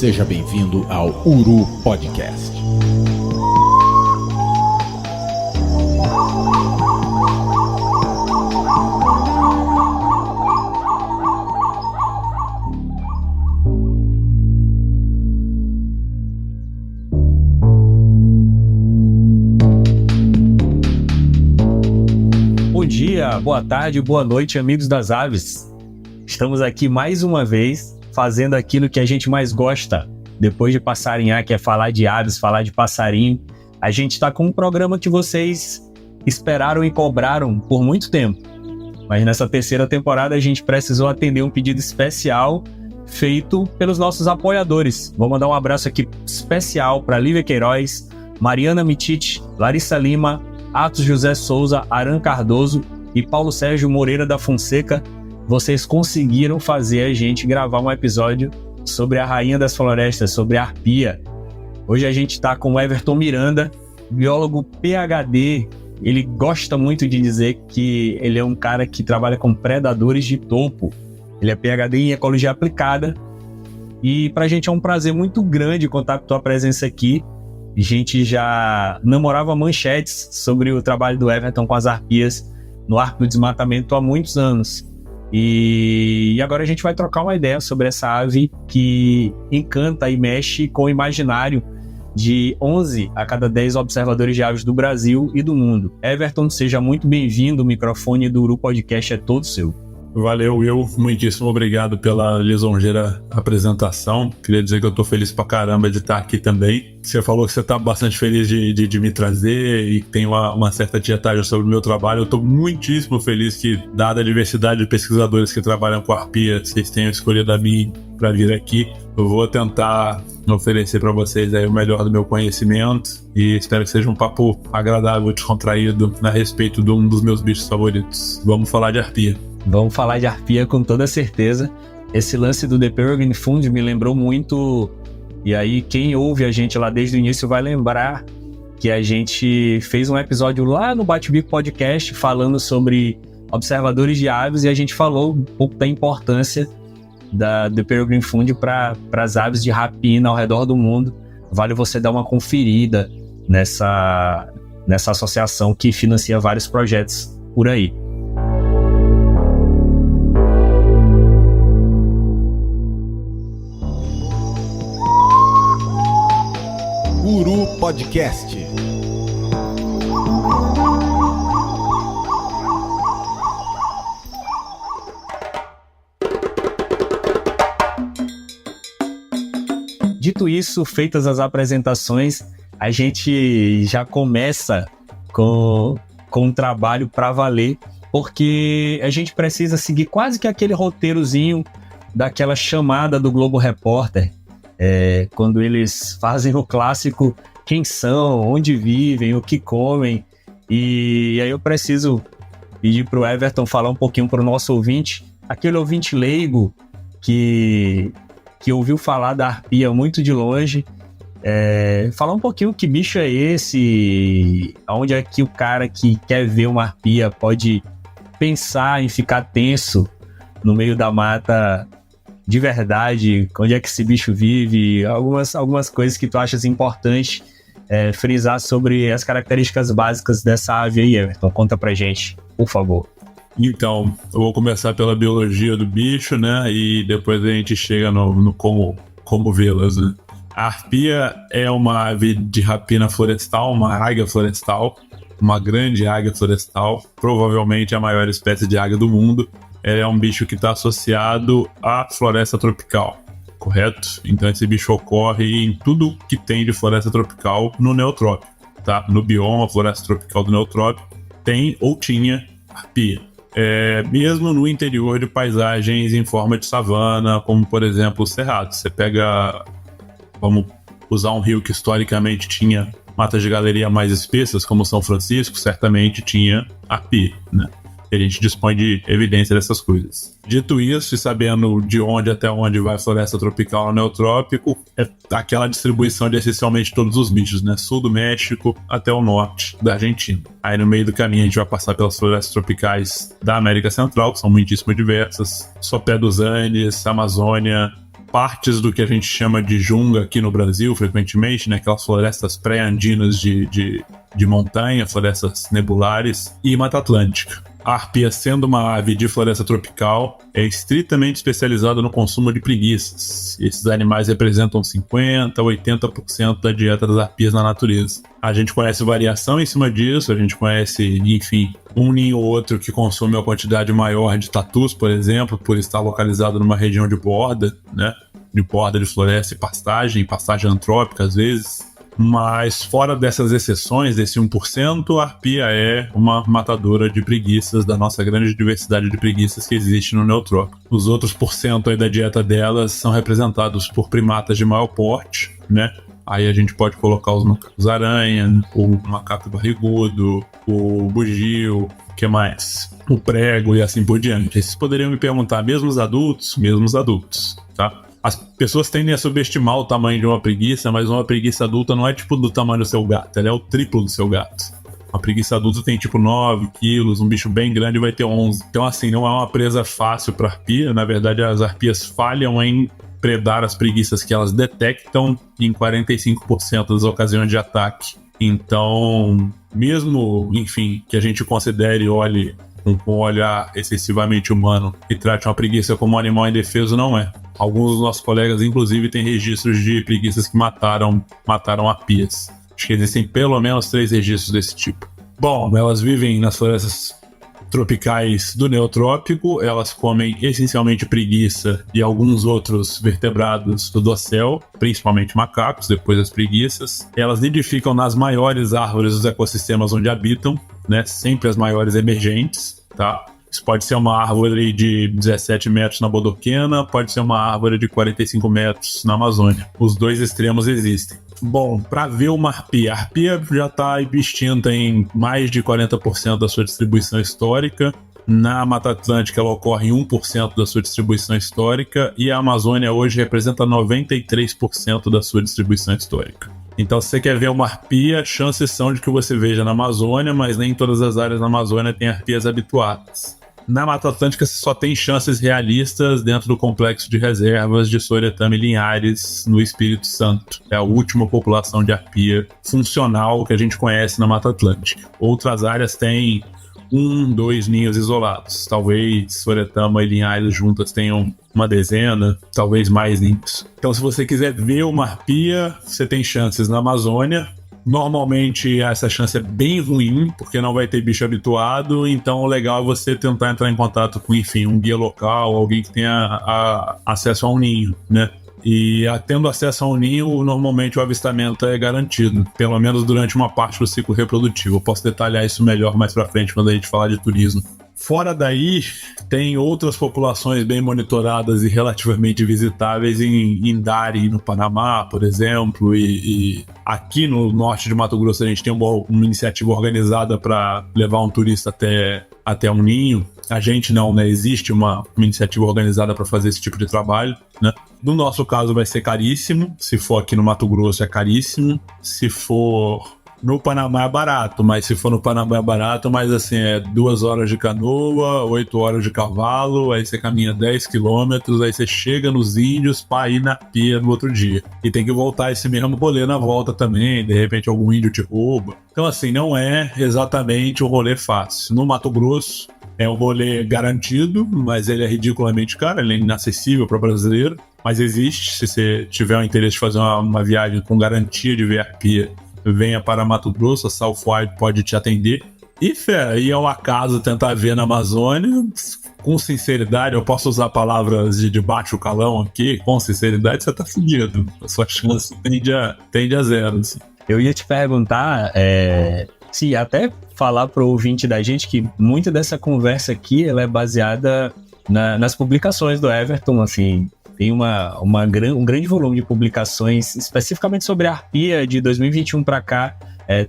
Seja bem-vindo ao Uru Podcast. Bom dia, boa tarde, boa noite, amigos das aves. Estamos aqui mais uma vez fazendo aquilo que a gente mais gosta, depois de passarinhar, que é falar de aves, falar de passarinho. A gente está com um programa que vocês esperaram e cobraram por muito tempo. Mas nessa terceira temporada a gente precisou atender um pedido especial feito pelos nossos apoiadores. Vou mandar um abraço aqui especial para Lívia Queiroz, Mariana Mitite, Larissa Lima, Atos José Souza, Aran Cardoso e Paulo Sérgio Moreira da Fonseca. Vocês conseguiram fazer a gente gravar um episódio sobre a rainha das florestas, sobre a arpia. Hoje a gente está com o Everton Miranda, biólogo PhD. Ele gosta muito de dizer que ele é um cara que trabalha com predadores de topo. Ele é PhD em ecologia aplicada. E para a gente é um prazer muito grande contar com a tua presença aqui. A gente já namorava manchetes sobre o trabalho do Everton com as arpias no Arco do Desmatamento há muitos anos. E agora a gente vai trocar uma ideia sobre essa ave que encanta e mexe com o imaginário de 11 a cada 10 observadores de aves do Brasil e do mundo. Everton, seja muito bem-vindo, o microfone do Uru Podcast é todo seu. Valeu, Will. Muitíssimo obrigado pela lisonjeira apresentação. Queria dizer que eu tô feliz pra caramba de estar aqui também. Você falou que você tá bastante feliz de me trazer e tem uma certa tietagem sobre o meu trabalho. Eu tô muitíssimo feliz que, dada a diversidade de pesquisadores que trabalham com arpia, vocês tenham escolhido a mim para vir aqui. Eu vou tentar oferecer para vocês aí o melhor do meu conhecimento e espero que seja um papo agradável, descontraído a respeito de um dos meus bichos favoritos. Vamos falar de arpia. Vamos falar de arpia com toda certeza. Esse lance do The Peregrine Fund me lembrou muito, e aí quem ouve a gente lá desde o início vai lembrar que a gente fez um episódio lá no Bate-Bico Podcast falando sobre observadores de aves e a gente falou um pouco da importância da The Peregrine Fund para as aves de rapina ao redor do mundo. Vale você dar uma conferida nessa associação que financia vários projetos por aí. Uru Podcast. Dito isso, feitas as apresentações, a gente já começa com um trabalho para valer, porque a gente precisa seguir quase que aquele roteirozinho daquela chamada do Globo Repórter, quando eles fazem o clássico quem são, onde vivem, o que comem. E aí eu preciso pedir para o Everton falar um pouquinho para o nosso ouvinte, aquele ouvinte leigo que ouviu falar da arpia muito de longe, falar um pouquinho que bicho é esse, onde é que o cara que quer ver uma arpia pode pensar em ficar tenso no meio da mata de verdade, onde é que esse bicho vive, algumas coisas que tu achas importante frisar sobre as características básicas dessa ave aí, Everton. Conta pra gente, por favor. Então, eu vou começar pela biologia do bicho, né? E depois a gente chega no como vê-las, né? A arpia é uma ave de rapina florestal, uma águia florestal, uma grande águia florestal, provavelmente a maior espécie de águia do mundo. Ela é um bicho que está associado à floresta tropical, correto? Então esse bicho ocorre em tudo que tem de floresta tropical no neotrópico, tá? No bioma floresta tropical do neotrópico tem ou tinha arpia. Mesmo no interior de paisagens em forma de savana, como por exemplo o Cerrado. Você pega, vamos usar um rio que historicamente tinha matas de galeria mais espessas, como São Francisco, certamente tinha arpia, né? A gente dispõe de evidência dessas coisas. Dito isso, e sabendo de onde até onde vai a floresta tropical no neotrópico, é aquela distribuição de essencialmente todos os bichos, né? Sul do México até o norte da Argentina. Aí no meio do caminho a gente vai passar pelas florestas tropicais da América Central, que são muitíssimo diversas. Sopé dos Andes, Amazônia, partes do que a gente chama de junga aqui no Brasil, frequentemente, né? Aquelas florestas pré-andinas de montanha, florestas nebulares, e Mata Atlântica. A arpia, sendo uma ave de floresta tropical, é estritamente especializada no consumo de preguiças. Esses animais representam 50% a 80% da dieta das arpias na natureza. A gente conhece variação em cima disso, a gente conhece, enfim, um ninho ou outro que consome uma quantidade maior de tatus, por exemplo, por estar localizado numa região de borda, né? De borda de floresta e pastagem antrópica às vezes. Mas fora dessas exceções, desse 1%, a arpia é uma matadora de preguiças, da nossa grande diversidade de preguiças que existe no neotrópico. Os outros % aí da dieta delas são representados por primatas de maior porte, né? Aí a gente pode colocar os macacos-aranha, o macaco barrigudo, o bugio, o que mais? O prego e assim por diante. Aí vocês poderiam me perguntar, mesmo os adultos, tá? As pessoas tendem a subestimar o tamanho de uma preguiça, mas uma preguiça adulta não é tipo do tamanho do seu gato, ela é o triplo do seu gato. Uma preguiça adulta tem tipo 9 quilos, um bicho bem grande vai ter 11. Então assim, não é uma presa fácil para arpia, na verdade as arpias falham em predar as preguiças que elas detectam em 45% das ocasiões de ataque. Então, mesmo, enfim, que a gente considere olhe com um olhar excessivamente humano e trate uma preguiça como um animal indefeso, não é. Alguns dos nossos colegas, inclusive, têm registros de preguiças que mataram arpias. Acho que existem pelo menos 3 registros desse tipo. Bom, elas vivem nas florestas tropicais do neotrópico, elas comem essencialmente preguiça e alguns outros vertebrados do dossel, principalmente macacos, depois as preguiças. Elas nidificam nas maiores árvores dos ecossistemas onde habitam, né? Sempre as maiores emergentes, tá? Isso pode ser uma árvore de 17 metros na Bodoquena, pode ser uma árvore de 45 metros na Amazônia. Os dois extremos existem. Bom, para ver uma arpia, a arpia já está extinta em mais de 40% da sua distribuição histórica. Na Mata Atlântica ela ocorre em 1% da sua distribuição histórica e a Amazônia hoje representa 93% da sua distribuição histórica. Então, se você quer ver uma arpia, chances são de que você veja na Amazônia, mas nem em todas as áreas da Amazônia tem arpias habituadas. Na Mata Atlântica, você só tem chances realistas dentro do complexo de reservas de Soretama e Linhares, no Espírito Santo. É a última população de arpia funcional que a gente conhece na Mata Atlântica. Outras áreas têm 1, 2 ninhos isolados. Talvez Soretama e Linhares juntas tenham uma dezena, talvez mais ninhos. Então, se você quiser ver uma arpia, você tem chances na Amazônia. Normalmente essa chance é bem ruim, porque não vai ter bicho habituado, então o legal é você tentar entrar em contato com, enfim, um guia local, alguém que tenha acesso a um ninho, né? E tendo acesso a um ninho, normalmente o avistamento é garantido, pelo menos durante uma parte do ciclo reprodutivo. Eu posso detalhar isso melhor mais pra frente quando a gente falar de turismo. Fora daí, tem outras populações bem monitoradas e relativamente visitáveis em Dari, no Panamá, por exemplo, e aqui no norte de Mato Grosso a gente tem uma iniciativa organizada para levar um turista até um ninho. A gente não, né? Existe uma iniciativa organizada para fazer esse tipo de trabalho, né? No nosso caso vai ser caríssimo, se for aqui no Mato Grosso é caríssimo, se for no Panamá é barato, mas se for no Panamá é barato, mas assim, é 2 horas de canoa, 8 horas de cavalo, aí você caminha 10 quilômetros, aí você chega nos índios para ir na arpia no outro dia. E tem que voltar esse mesmo rolê na volta também, de repente algum índio te rouba. Então assim, não é exatamente um rolê fácil. No Mato Grosso é um rolê garantido, mas ele é ridiculamente caro, ele é inacessível para brasileiro, mas existe. Se você tiver o interesse de fazer uma viagem com garantia de ver arpia, venha para Mato Grosso, a Southwide pode te atender. E aí ao acaso tentar ver na Amazônia, com sinceridade, eu posso usar palavras de baixo calão aqui, com sinceridade, você tá fudido. A sua chance tende a zero. Assim. Eu ia te perguntar, se até falar pro ouvinte da gente que muito dessa conversa aqui, ela é baseada nas publicações do Everton, assim. Tem um grande volume de publicações, especificamente sobre a arpia de 2021 para cá.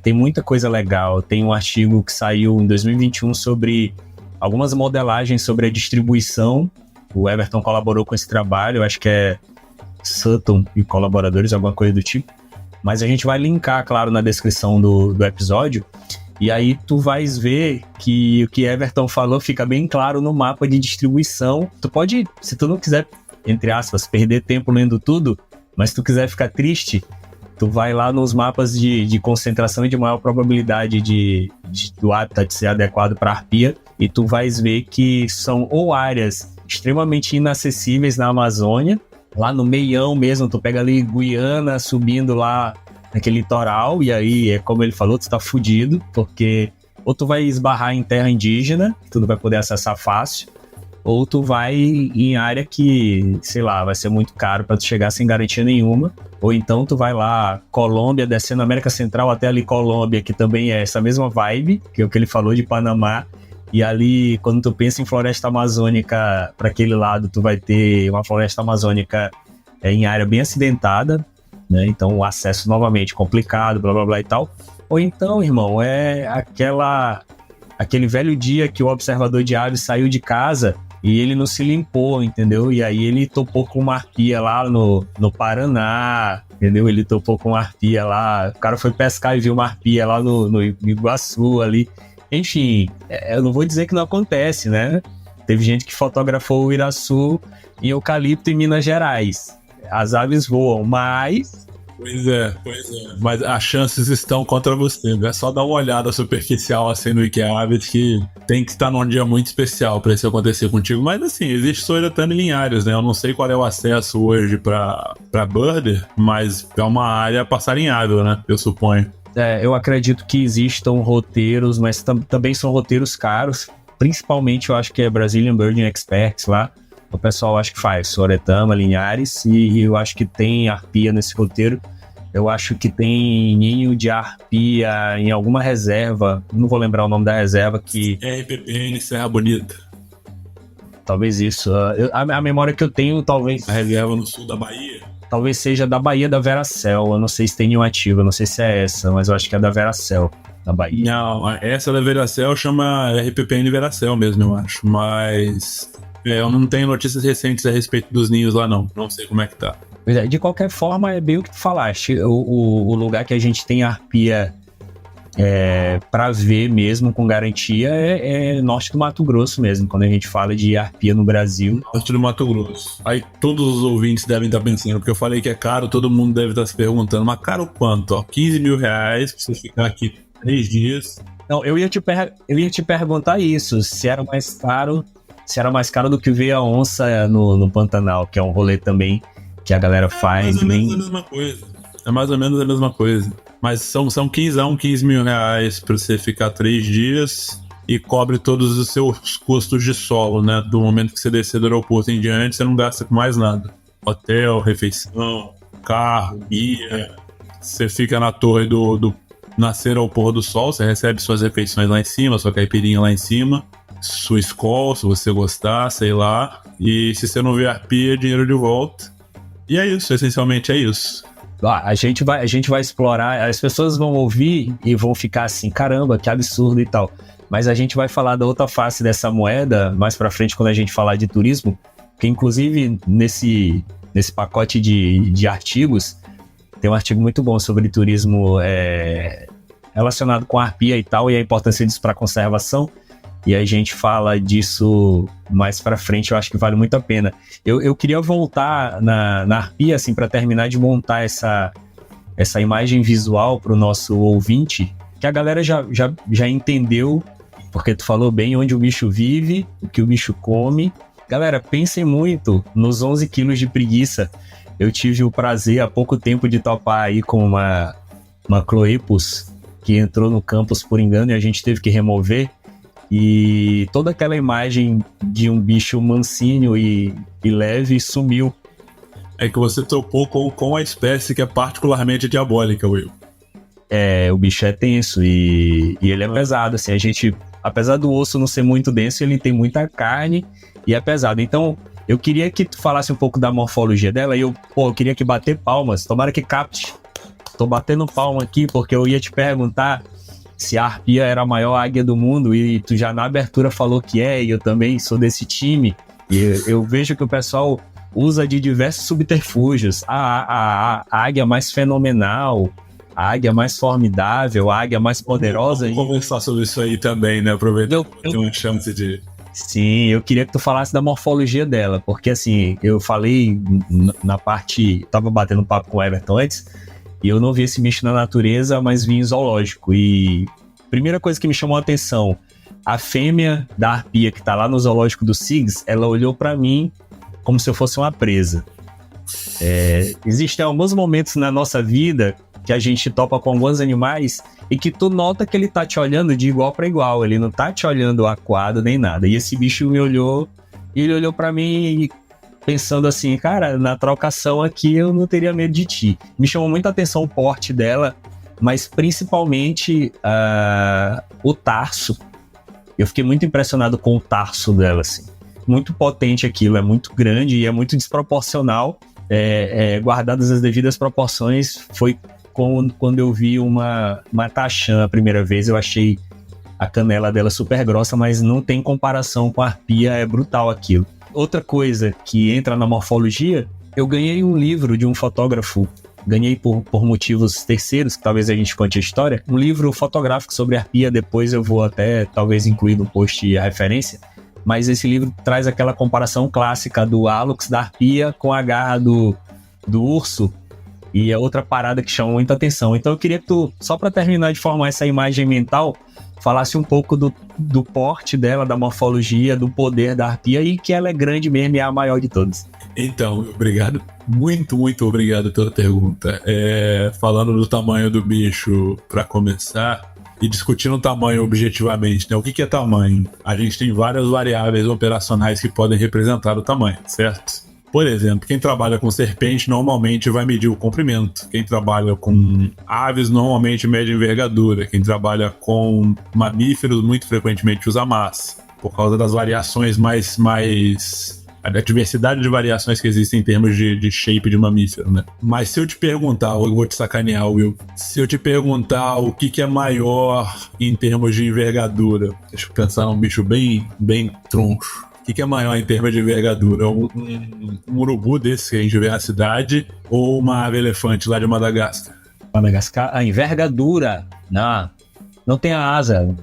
Tem muita coisa legal. Tem um artigo que saiu em 2021 sobre algumas modelagens sobre a distribuição. O Everton colaborou com esse trabalho, eu acho que é Sutton e colaboradores, alguma coisa do tipo. Mas a gente vai linkar, claro, na descrição do episódio. E aí tu vais ver que o que Everton falou fica bem claro no mapa de distribuição. Tu pode, se tu não quiser entre aspas, perder tempo lendo tudo, mas se tu quiser ficar triste, tu vai lá nos mapas de concentração e de maior probabilidade do habitat ser adequado para arpia, e tu vais ver que são ou áreas extremamente inacessíveis na Amazônia, lá no meião mesmo, tu pega ali Guiana subindo lá naquele litoral, e aí é como ele falou, tu tá fudido, porque ou tu vai esbarrar em terra indígena, que tu não vai poder acessar fácil, ou tu vai em área que, sei lá, vai ser muito caro para tu chegar sem garantia nenhuma, ou então tu vai lá, Colômbia, descendo América Central até ali Colômbia, que também é essa mesma vibe, que é o que ele falou de Panamá, e ali, quando tu pensa em floresta amazônica, para aquele lado, tu vai ter uma floresta amazônica em área bem acidentada, né? Então o acesso novamente complicado, blá blá blá e tal. Ou então, irmão, é aquele velho dia que o observador de aves saiu de casa e ele não se limpou, entendeu? E aí ele topou com uma arpia lá no Paraná, entendeu? Ele topou com uma arpia lá, o cara foi pescar e viu uma arpia lá no Iguaçu ali. Enfim, eu não vou dizer que não acontece, né? Teve gente que fotografou o Iraçu em eucalipto em Minas Gerais. As aves voam, mas... Pois é. Mas as chances estão contra você. É só dar uma olhada superficial assim no Wikiaves que tem que estar num dia muito especial para isso acontecer contigo. Mas assim, existe Soretano e Linhares, né? Eu não sei qual é o acesso hoje para Birder, mas é uma área passarinhável, né? Eu suponho. Eu acredito que existam roteiros, mas também são roteiros caros. Principalmente eu acho que é Brazilian Birding Experts lá. O pessoal acho que faz Soretama, Linhares, e eu acho que tem arpia nesse roteiro. Eu acho que tem ninho de arpia em alguma reserva, não vou lembrar o nome da reserva, que... RPPN Serra Bonita. Talvez isso. A memória que eu tenho, talvez... A reserva no sul da Bahia. Talvez seja da Bahia da Veracel. Eu não sei se tem nenhuma ativa, eu não sei se é essa, mas eu acho que é da Veracel, da Bahia. Não, essa da Veracel chama RPPN Veracel mesmo, eu acho. Mas... eu não tenho notícias recentes a respeito dos ninhos lá, não. Não sei como é que tá. De qualquer forma, é bem o que tu falaste. O lugar que a gente tem arpia pra ver mesmo, com garantia, é norte do Mato Grosso mesmo, quando a gente fala de arpia no Brasil. Norte do Mato Grosso. Aí todos os ouvintes devem estar pensando, porque eu falei que é caro, todo mundo deve estar se perguntando, mas caro quanto? Ó, 15 mil reais pra você ficar aqui 3 dias. Não, eu ia te perguntar isso, se era mais caro do que ver a onça no Pantanal, que é um rolê também que a galera faz. É mais ou menos a mesma coisa. É mais ou menos a mesma coisa. Mas são 15 mil reais pra você ficar 3 dias e cobre todos os seus custos de solo, né? Do momento que você descer do aeroporto em diante, você não gasta com mais nada. Hotel, refeição, carro, guia. Você fica na torre do nascer ao pôr do sol, você recebe suas refeições lá em cima, sua caipirinha lá em cima, sua escola, se você gostar, sei lá. E se você não ver arpia, dinheiro de volta. E é isso, essencialmente é isso. A gente vai explorar, as pessoas vão ouvir e vão ficar assim, caramba, que absurdo e tal. Mas a gente vai falar da outra face dessa moeda mais pra frente quando a gente falar de turismo, que inclusive nesse pacote de artigos, tem um artigo muito bom sobre turismo relacionado com a arpia e tal, e a importância disso para a conservação. E a gente fala disso mais pra frente, eu acho que vale muito a pena. Eu queria voltar na arpia, assim, para terminar de montar essa imagem visual pro nosso ouvinte, que a galera já entendeu, porque tu falou bem onde o bicho vive, o que o bicho come. Galera, pensem muito nos 11 quilos de preguiça. Eu tive o prazer há pouco tempo de topar aí com uma Cloepus que entrou no campus por engano e a gente teve que remover. E toda aquela imagem de um bicho mansinho e leve sumiu. É que você topou com a espécie que é particularmente diabólica, Will. O bicho é tenso e ele é pesado, assim, a gente, apesar do osso não ser muito denso, ele tem muita carne e é pesado. Então, eu queria que tu falasse um pouco da morfologia dela e eu queria que bater palmas, tomara que capte. Tô batendo palma aqui porque eu ia te perguntar se a arpia era a maior águia do mundo, e tu já na abertura falou que e eu também sou desse time, e eu vejo que o pessoal usa de diversos subterfúgios, a águia mais fenomenal, a águia mais formidável, a águia mais poderosa. Vamos conversar sobre isso aí também, né? Aproveitar que tem uma chance de Sim, eu queria que tu falasse da morfologia dela, porque assim, eu falei na parte, tava batendo um papo com o Everton antes, e eu não vi esse bicho na natureza, mas vi em zoológico, e primeira coisa que me chamou a atenção, a fêmea da arpia que tá lá no zoológico do SIGS, ela olhou pra mim como se eu fosse uma presa. Existem alguns momentos na nossa vida que a gente topa com alguns animais e que tu nota que ele tá te olhando de igual para igual, ele não tá te olhando acuado nem nada. E esse bicho me olhou, e ele olhou para mim pensando assim, cara, na trocação aqui eu não teria medo de ti. Me chamou muita atenção o porte dela, mas principalmente o tarso. Eu fiquei muito impressionado com o tarso dela, assim. Muito potente aquilo, é muito grande e é muito desproporcional. Guardadas as devidas proporções, foi quando eu vi uma taxã a primeira vez, eu achei a canela dela super grossa, mas não tem comparação com a arpia, é brutal aquilo. Outra coisa que entra na morfologia, eu ganhei um livro de um fotógrafo, ganhei por motivos terceiros, que talvez a gente conte a história, um livro fotográfico sobre arpia, depois eu vou até talvez incluir no post a referência, mas esse livro traz aquela comparação clássica do hálux da arpia com a garra do urso, e é outra parada que chama muita atenção. Então eu queria que tu, só para terminar de formar essa imagem mental, falasse um pouco do porte dela, da morfologia, do poder da arpia, e que ela é grande mesmo e é a maior de todas. Então, obrigado, muito obrigado pela pergunta. Falando do tamanho do bicho, para começar, e discutindo o tamanho objetivamente, né? O que é tamanho? A gente tem várias variáveis operacionais que podem representar o tamanho, certo? Por exemplo, quem trabalha com serpente normalmente vai medir o comprimento. Quem trabalha com aves normalmente mede a envergadura. Quem trabalha com mamíferos muito frequentemente usa massa, por causa das variações a diversidade de variações que existem em termos de shape de mamífero, né? Mas se eu te perguntar, eu vou te sacanear, Will. Se eu te perguntar o que é maior em termos de envergadura, deixa eu pensar num bicho bem troncho. O que é maior em termos de envergadura? Um urubu desse que a gente vê na cidade ou uma ave-elefante lá de Madagascar? Madagascar, a envergadura, não tem a asa.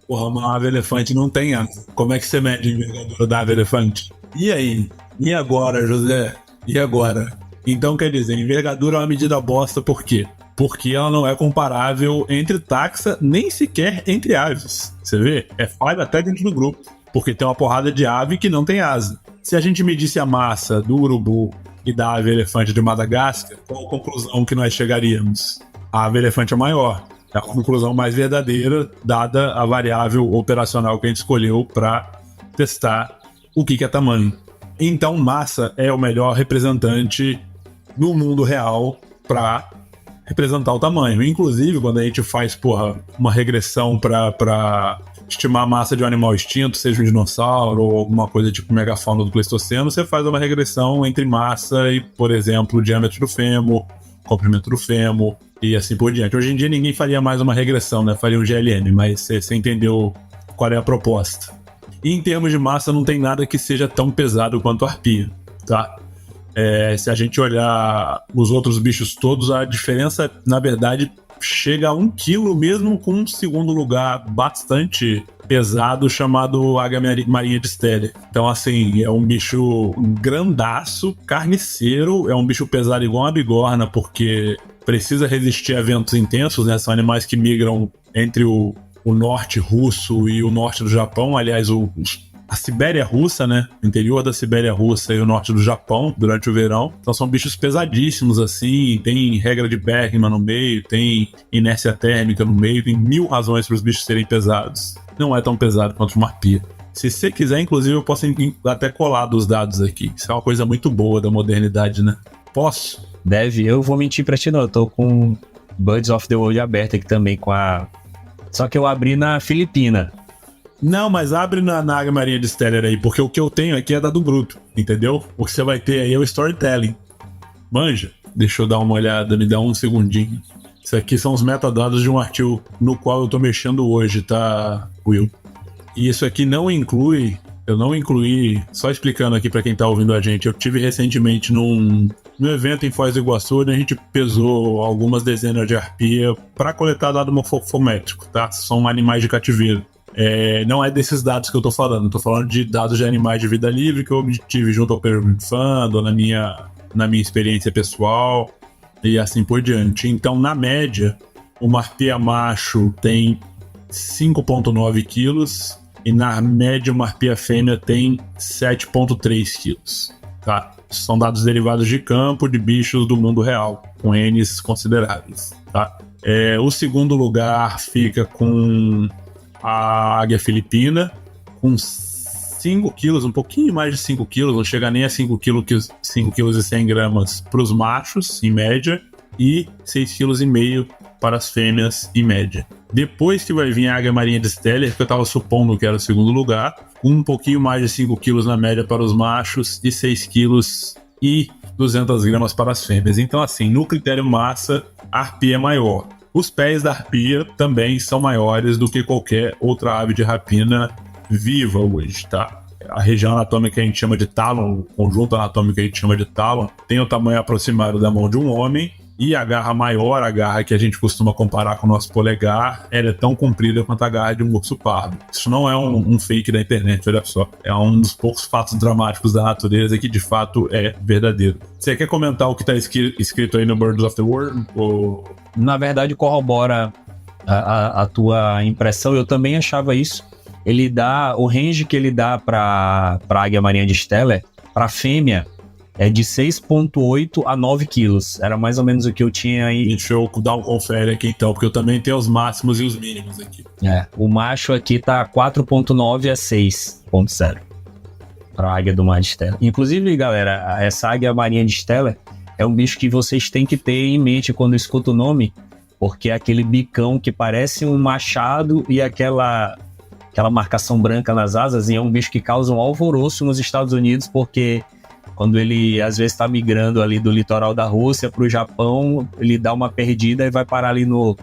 Porra, uma ave-elefante não tem asa. Como é que você mede a envergadura da ave-elefante? E aí? E agora, José? E agora? Então, quer dizer, envergadura é uma medida bosta, por quê? Porque ela não é comparável entre taxa, nem sequer entre aves. Você vê? É falha até dentro do grupo. Porque tem uma porrada de ave que não tem asa. Se a gente medisse a massa do urubu e da ave-elefante de Madagascar, qual a conclusão que nós chegaríamos? A ave-elefante é maior. É a conclusão mais verdadeira, dada a variável operacional que a gente escolheu para testar o que é tamanho. Então, massa é o melhor representante no mundo real para representar o tamanho. Inclusive, quando a gente faz uma regressão para estimar a massa de um animal extinto, seja um dinossauro ou alguma coisa tipo megafauna do Pleistoceno, você faz uma regressão entre massa e, por exemplo, o diâmetro do fêmur, comprimento do fêmur e assim por diante. Hoje em dia ninguém faria mais uma regressão, né? Faria um GLM, mas você entendeu qual é a proposta. E em termos de massa não tem nada que seja tão pesado quanto a arpia, tá? Se a gente olhar os outros bichos todos, a diferença, na verdade, chega a 1 quilo, mesmo com um segundo lugar bastante pesado chamado águia marinha de Steller. Então, assim, é um bicho grandaço, carniceiro, é um bicho pesado igual uma bigorna, porque precisa resistir a ventos intensos, né? São animais que migram entre o norte russo e o norte do Japão. Aliás, a Sibéria russa, né? O interior da Sibéria russa e o norte do Japão durante o verão. Então são bichos pesadíssimos, assim. Tem regra de Bergman no meio, tem inércia térmica no meio, tem 1000 razões para os bichos serem pesados. Não é tão pesado quanto uma arpia. Se você quiser, inclusive, eu posso até colar dos dados aqui. Isso é uma coisa muito boa da modernidade, né? Posso? Deve. Eu vou mentir pra ti, não. Eu tô com Birds of the World aberto aqui também com a... Só que eu abri na Filipina. Não, mas abre na águia marinha de Steller aí, porque o que eu tenho aqui é dado bruto, entendeu? O que você vai ter aí é o storytelling. Manja? Deixa eu dar uma olhada, me dá um segundinho. Isso aqui são os metadados de um artigo no qual eu tô mexendo hoje, tá, Will? E isso aqui não inclui... Eu não incluí... Só explicando aqui pra quem tá ouvindo a gente, eu tive recentemente num evento em Foz do Iguaçu, onde a gente pesou algumas dezenas de arpia pra coletar dado morfométrico, tá? São animais de cativeiro. Não é desses dados que eu tô falando. Eu tô falando de dados de animais de vida livre que eu obtive junto ao Peregrine Fund, ou na minha experiência pessoal e assim por diante. Então, na média, uma arpia macho tem 5,9 quilos e na média uma arpia fêmea tem 7,3 quilos. Tá? São dados derivados de campo de bichos do mundo real, com Ns consideráveis. Tá? O segundo lugar fica com a águia filipina, com 5 quilos, um pouquinho mais de 5 quilos, não chega nem a 5 quilos e 100 gramas para os machos, em média, e 6,5 quilos para as fêmeas, em média. Depois que vai vir a águia marinha de Steller, que eu estava supondo que era o segundo lugar, com um pouquinho mais de 5 quilos na média para os machos e 6 quilos e 200 gramas para as fêmeas. Então, assim, no critério massa, a arpia é maior. Os pés da arpia também são maiores do que qualquer outra ave de rapina viva hoje, tá? A região anatômica que a gente chama de tálon, o conjunto anatômico que a gente chama de tálon, tem o tamanho aproximado da mão de um homem, e a garra maior, a garra que a gente costuma comparar com o nosso polegar, ela é tão comprida quanto a garra de um urso pardo. Isso não é um fake da internet, olha só. É um dos poucos fatos dramáticos da natureza que de fato é verdadeiro. Você quer comentar o que está escrito aí no Birds of the World? Ou... Na verdade, corrobora a tua impressão. Eu também achava isso. Ele dá, o range que ele dá para a águia marinha de Steller, para a fêmea, é de 6,8 a 9 quilos. Era mais ou menos o que eu tinha aí. Deixa eu dar um confere aqui então, porque eu também tenho os máximos e os mínimos aqui. O macho aqui tá 4,9 a 6,0 para a águia do mar de Steller. Inclusive, galera, essa águia marinha de Steller é um bicho que vocês têm que ter em mente quando escutam o nome, porque é aquele bicão que parece um machado e aquela marcação branca nas asas, e é um bicho que causa um alvoroço nos Estados Unidos, porque quando ele às vezes está migrando ali do litoral da Rússia para o Japão, ele dá uma perdida e vai parar ali no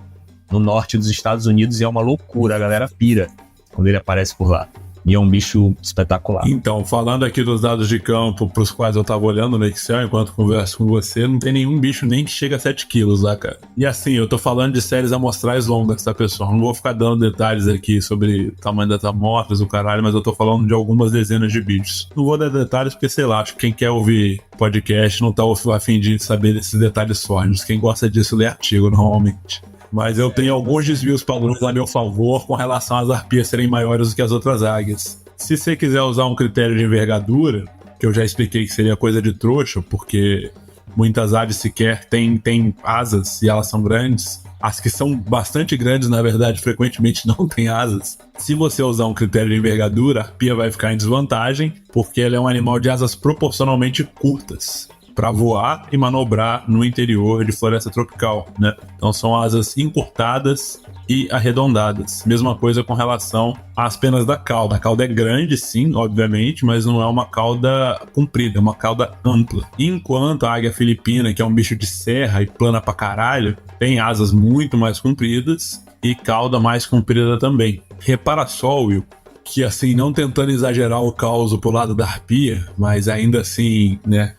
norte dos Estados Unidos, e é uma loucura, a galera pira quando ele aparece por lá. E é um bicho espetacular. Então, falando aqui dos dados de campo para os quais eu estava olhando no Excel enquanto converso com você, não tem nenhum bicho nem que chega a 7 quilos lá, cara. E assim, eu tô falando de séries amostrais longas, tá, pessoal? Não vou ficar dando detalhes aqui sobre o tamanho das amostras, o caralho, mas eu tô falando de algumas dezenas de bichos. Não vou dar detalhes porque, sei lá, acho que quem quer ouvir podcast não tá a fim de saber desses detalhes sórdidos. Quem gosta disso lê artigo, normalmente. Mas eu tenho alguns desvios padrões a meu favor com relação às arpias serem maiores do que as outras águias. Se você quiser usar um critério de envergadura, que eu já expliquei que seria coisa de trouxa, porque muitas aves sequer têm asas e elas são grandes. As que são bastante grandes, na verdade, frequentemente não têm asas. Se você usar um critério de envergadura, a arpia vai ficar em desvantagem, porque ela é um animal de asas proporcionalmente curtas para voar e manobrar no interior de floresta tropical, né? Então são asas encurtadas e arredondadas. Mesma coisa com relação às penas da cauda. A cauda é grande, sim, obviamente, mas não é uma cauda comprida, é uma cauda ampla. Enquanto a águia filipina, que é um bicho de serra e plana pra caralho, tem asas muito mais compridas e cauda mais comprida também. Repara só, Will, que assim, não tentando exagerar o caos pro lado da arpia, mas ainda assim, né,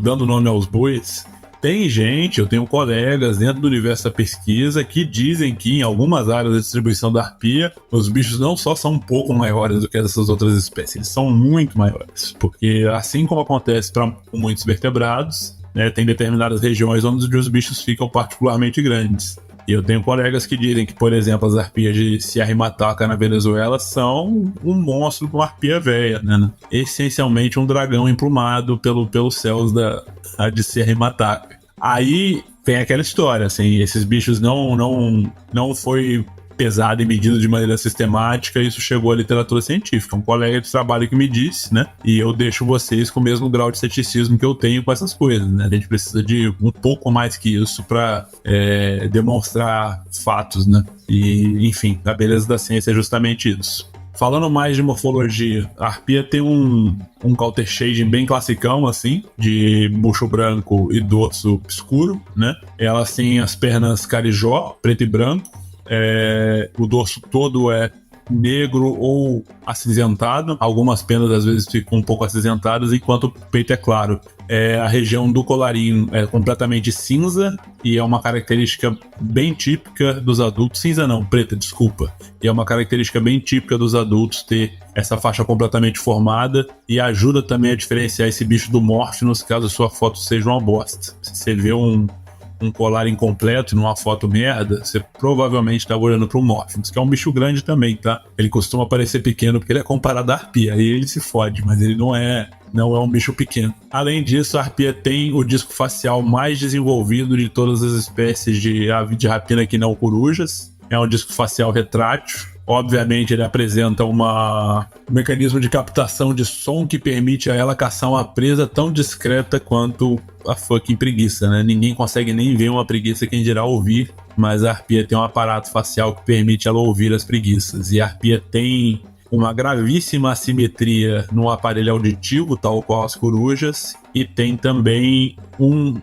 dando nome aos bois, tem gente, eu tenho colegas dentro do universo da pesquisa que dizem que em algumas áreas da distribuição da arpia, os bichos não só são um pouco maiores do que essas outras espécies, eles são muito maiores, porque assim como acontece para muitos vertebrados, né, tem determinadas regiões onde os bichos ficam particularmente grandes. E eu tenho colegas que dizem que, por exemplo, as arpias de Sierra Mataca na Venezuela são um monstro de uma arpia velha, né? Essencialmente um dragão emplumado pelos céus de Sierra Mataca. Aí tem aquela história, assim, esses bichos não foi pesado e medido de maneira sistemática, isso chegou à literatura científica. Um colega de trabalho que me disse, né? E eu deixo vocês com o mesmo grau de ceticismo que eu tenho com essas coisas, né? A gente precisa de um pouco mais que isso para demonstrar fatos, né? E, enfim, a beleza da ciência é justamente isso. Falando mais de morfologia, a arpia tem um counter shading bem classicão, assim, de bucho branco e dorso escuro, né? Elas têm as pernas carijó, preto e branco. O dorso todo é negro ou acinzentado. Algumas penas às vezes ficam um pouco acinzentadas, enquanto o peito é claro. A região do colarinho é completamente cinza e é uma característica bem típica dos adultos. Cinza não, preta, desculpa. E é uma característica bem típica dos adultos ter essa faixa completamente formada e ajuda também a diferenciar esse bicho do Morphinus caso a sua foto seja uma bosta. Se você vê um colar incompleto numa foto merda, você provavelmente tá olhando pro Morphinus, que é um bicho grande também, tá? Ele costuma parecer pequeno porque ele é comparado à arpia, aí ele se fode, mas ele não é um bicho pequeno. Além disso, a arpia tem o disco facial mais desenvolvido de todas as espécies de ave de rapina que não corujas. É um disco facial retrátil. Obviamente, ele apresenta um mecanismo de captação de som que permite a ela caçar uma presa tão discreta quanto a fucking preguiça, né? Ninguém consegue nem ver uma preguiça, quem dirá ouvir, mas a arpia tem um aparato facial que permite ela ouvir as preguiças. E a arpia tem uma gravíssima assimetria no aparelho auditivo, tal qual as corujas, e tem também um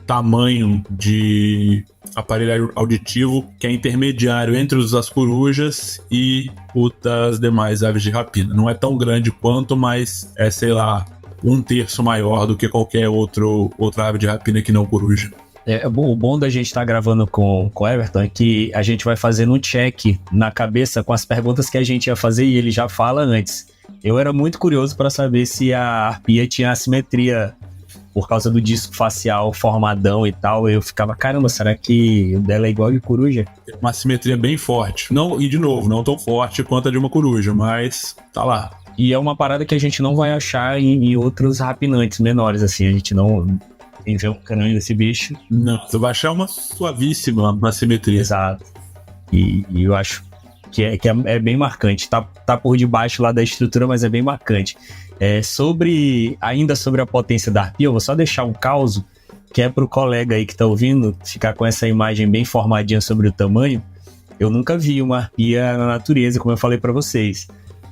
tamanho de aparelho auditivo que é intermediário entre os das corujas e o das demais aves de rapina. Não é tão grande quanto, mas é, sei lá, 1/3 maior do que qualquer outra ave de rapina que não coruja. O bom da gente estar gravando com o Everton é que a gente vai fazendo um check na cabeça com as perguntas que a gente ia fazer e ele já fala antes. Eu era muito curioso para saber se a arpia tinha assimetria por causa do disco facial formadão e tal. Eu ficava, caramba, será que o dela é igual de coruja? Uma assimetria bem forte. Não, e de novo, não tão forte quanto a de uma coruja, mas tá lá. E é uma parada que a gente não vai achar em outros rapinantes menores, assim. A gente não tem ver o crânio desse bicho. Não, você vai achar uma suavíssima assimetria. Exato. E eu acho que é bem marcante. Tá por debaixo lá da estrutura, mas é bem marcante. Ainda sobre a potência da arpia, eu vou só deixar um causo, que é pro colega aí que tá ouvindo ficar com essa imagem bem formadinha sobre o tamanho. Eu nunca vi uma arpia na natureza, como eu falei para vocês.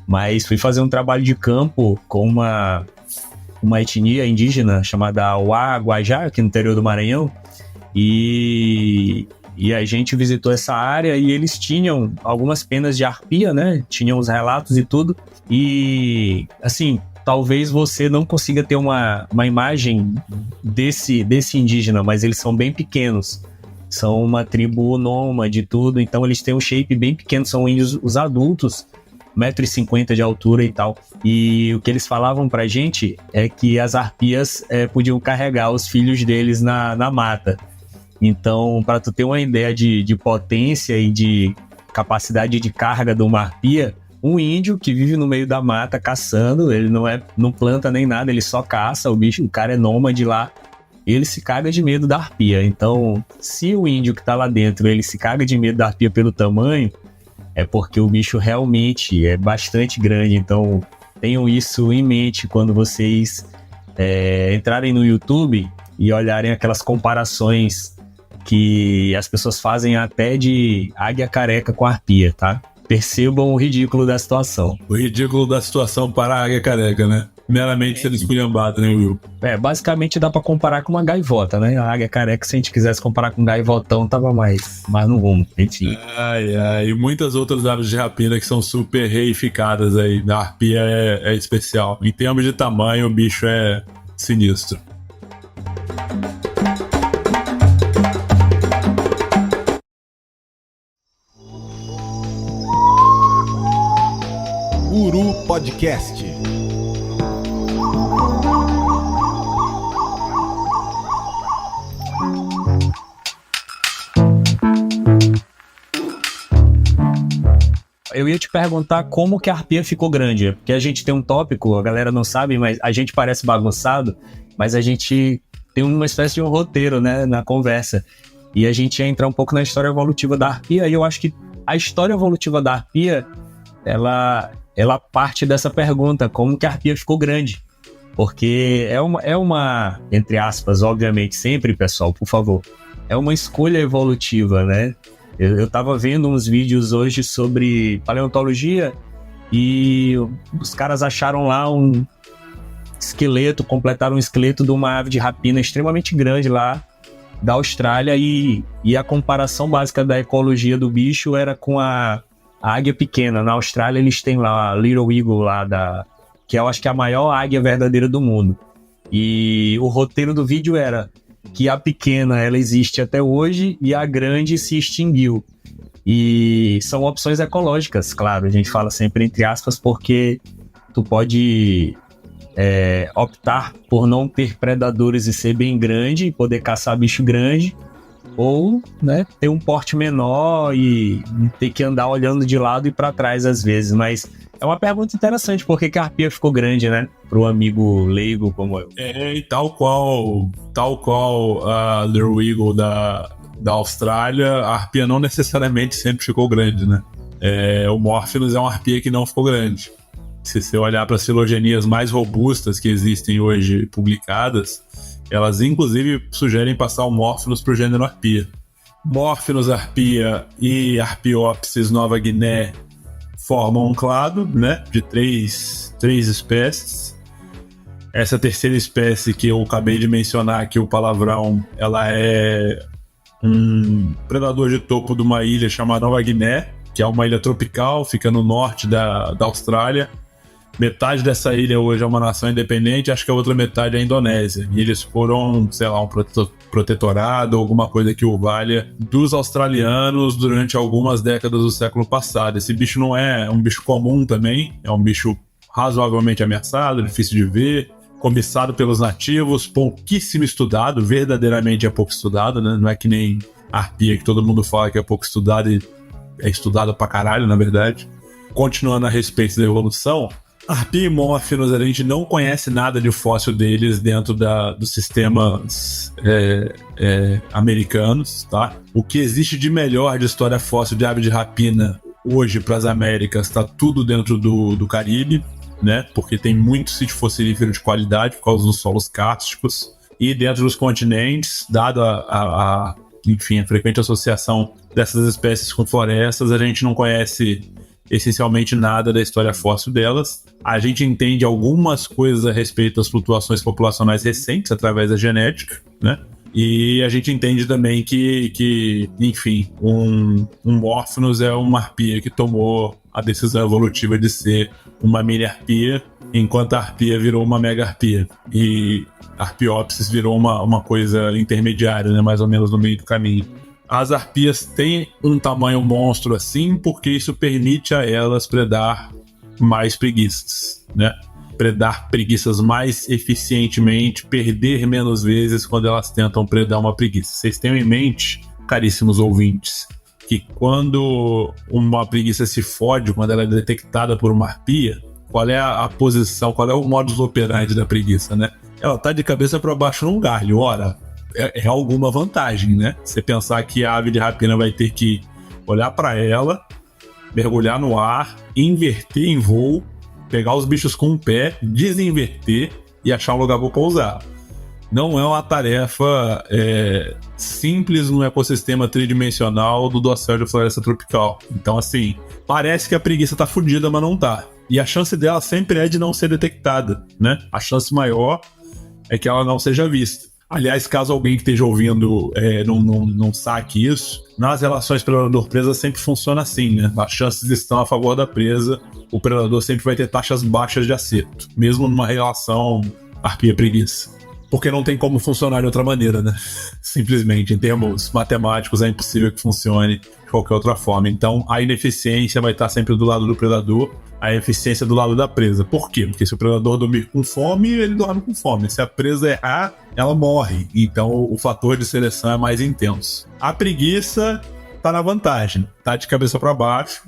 Mas fui fazer um trabalho de campo com uma etnia indígena chamada Wa-Guajá, aqui no interior do Maranhão, e a gente visitou essa área e eles tinham algumas penas de arpia, né? Tinham os relatos e tudo. E, assim, talvez você não consiga ter uma imagem desse indígena, mas eles são bem pequenos. São uma tribo nômade e tudo, então eles têm um shape bem pequeno, são índios, os adultos, 1,50 m de altura e tal. E o que eles falavam pra gente é que as arpias podiam carregar os filhos deles na mata. Então, para tu ter uma ideia de potência e de capacidade de carga de uma arpia, um índio que vive no meio da mata caçando, ele não planta nem nada, ele só caça, o cara é nômade lá, ele se caga de medo da arpia. Então, se o índio que tá lá dentro, ele se caga de medo da arpia pelo tamanho, é porque o bicho realmente é bastante grande. Então, tenham isso em mente quando vocês entrarem no YouTube e olharem aquelas comparações que as pessoas fazem até de águia careca com arpia, tá? Percebam o ridículo da situação. O ridículo da situação para a águia careca, né? Meramente sendo esculhambado, né, Will? Basicamente dá pra comparar com uma gaivota, né? A águia careca, se a gente quisesse comparar com um gaivotão, tava mais no rumo, enfim. E muitas outras aves de rapina que são super reificadas aí. A arpia é especial. Em termos de tamanho, o bicho é sinistro. Uru Podcast. Eu ia te perguntar como que a arpia ficou grande, porque a gente tem um tópico, a galera não sabe, mas a gente parece bagunçado, mas a gente tem uma espécie de um roteiro, né, na conversa. E a gente ia entrar um pouco na história evolutiva da arpia, e eu acho que a história evolutiva da arpia, ela parte dessa pergunta, como que a arpia ficou grande? Porque é uma, entre aspas, obviamente, sempre, pessoal, por favor, é uma escolha evolutiva, né? Eu tava vendo uns vídeos hoje sobre paleontologia e os caras acharam lá um esqueleto, completaram um esqueleto de uma ave de rapina extremamente grande lá da Austrália e a comparação básica da ecologia do bicho era com a a águia pequena. Na Austrália eles têm lá a Little Eagle lá, que eu acho que é a maior águia verdadeira do mundo. E o roteiro do vídeo era que a pequena ela existe até hoje e a grande se extinguiu. E são opções ecológicas, claro, a gente fala sempre entre aspas, porque tu pode optar por não ter predadores e ser bem grande e poder caçar bicho grande, ou, né, ter um porte menor e ter que andar olhando de lado e para trás às vezes. Mas é uma pergunta interessante, por que a arpia ficou grande, né? Para um amigo leigo como eu. E tal qual a Little Eagle da Austrália, a arpia não necessariamente sempre ficou grande, né? O Morphinus é uma arpia que não ficou grande. Se você olhar para as filogenias mais robustas que existem hoje publicadas, elas inclusive sugerem passar o Morphinus para o gênero arpia. Morphinus arpia e Arpiopsis Nova Guiné formam um clado, né, de três espécies. Essa terceira espécie que eu acabei de mencionar aqui, o palavrão, ela é um predador de topo de uma ilha chamada Nova Guiné, que é uma ilha tropical, fica no norte da Austrália. Metade dessa ilha hoje é uma nação independente, acho que a outra metade é a Indonésia. E eles foram, sei lá, um protetorado, alguma coisa que o valha, dos australianos durante algumas décadas do século passado. Esse bicho não é um bicho comum também, é um bicho razoavelmente ameaçado, difícil de ver, cobiçado pelos nativos, pouquíssimo estudado, verdadeiramente é pouco estudado, né? Não é que nem a arpia, que todo mundo fala que é pouco estudado e é estudado pra caralho, na verdade. Continuando a respeito da evolução, arpia e Morphinus, a gente não conhece nada de fóssil deles dentro dos sistemas americanos, tá? O que existe de melhor de história fóssil de ave de rapina hoje para as Américas está tudo dentro do Caribe, né? Porque tem muito sítio fossilífero de qualidade por causa dos solos cársticos. E dentro dos continentes, dado enfim, a frequente associação dessas espécies com florestas, a gente não conhece essencialmente nada da história fóssil delas. A gente entende algumas coisas a respeito das flutuações populacionais recentes através da genética, né? E a gente entende também que enfim, um Morphinus é uma arpia que tomou a decisão evolutiva de ser uma mini arpia, enquanto a arpia virou uma mega arpia. E a Arpiopsis virou uma coisa intermediária, né? Mais ou menos no meio do caminho. As arpias têm um tamanho monstro assim porque isso permite a elas predar mais preguiças, né? Predar preguiças mais eficientemente, perder menos vezes quando elas tentam predar uma preguiça. Vocês tenham em mente, caríssimos ouvintes, que quando uma preguiça se fode, quando ela é detectada por uma arpia, qual é a posição, qual é o modus operandi da preguiça, né? Ela tá de cabeça para baixo num galho, ora, é alguma vantagem, né? Você pensar que a ave de rapina vai ter que olhar para ela, mergulhar no ar, inverter em voo, pegar os bichos com o pé, desinverter e achar um lugar para pousar. Não é uma tarefa simples no ecossistema tridimensional do dossel de floresta tropical. Então, assim, parece que a preguiça tá fodida, mas não tá. E a chance dela sempre é de não ser detectada, né? A chance maior é que ela não seja vista. Aliás, caso alguém que esteja ouvindo não saque isso, nas relações predador-presa sempre funciona assim, né? As chances estão a favor da presa, o predador sempre vai ter taxas baixas de acerto, mesmo numa relação arpia-preguiça. Porque não tem como funcionar de outra maneira, né? Simplesmente, em termos matemáticos, é impossível que funcione de qualquer outra forma. Então, a ineficiência vai estar sempre do lado do predador, a eficiência do lado da presa. Por quê? Porque se o predador dormir com fome, ele dorme com fome. Se a presa errar, ela morre. Então, o fator de seleção é mais intenso. A preguiça tá na vantagem, tá de cabeça para baixo.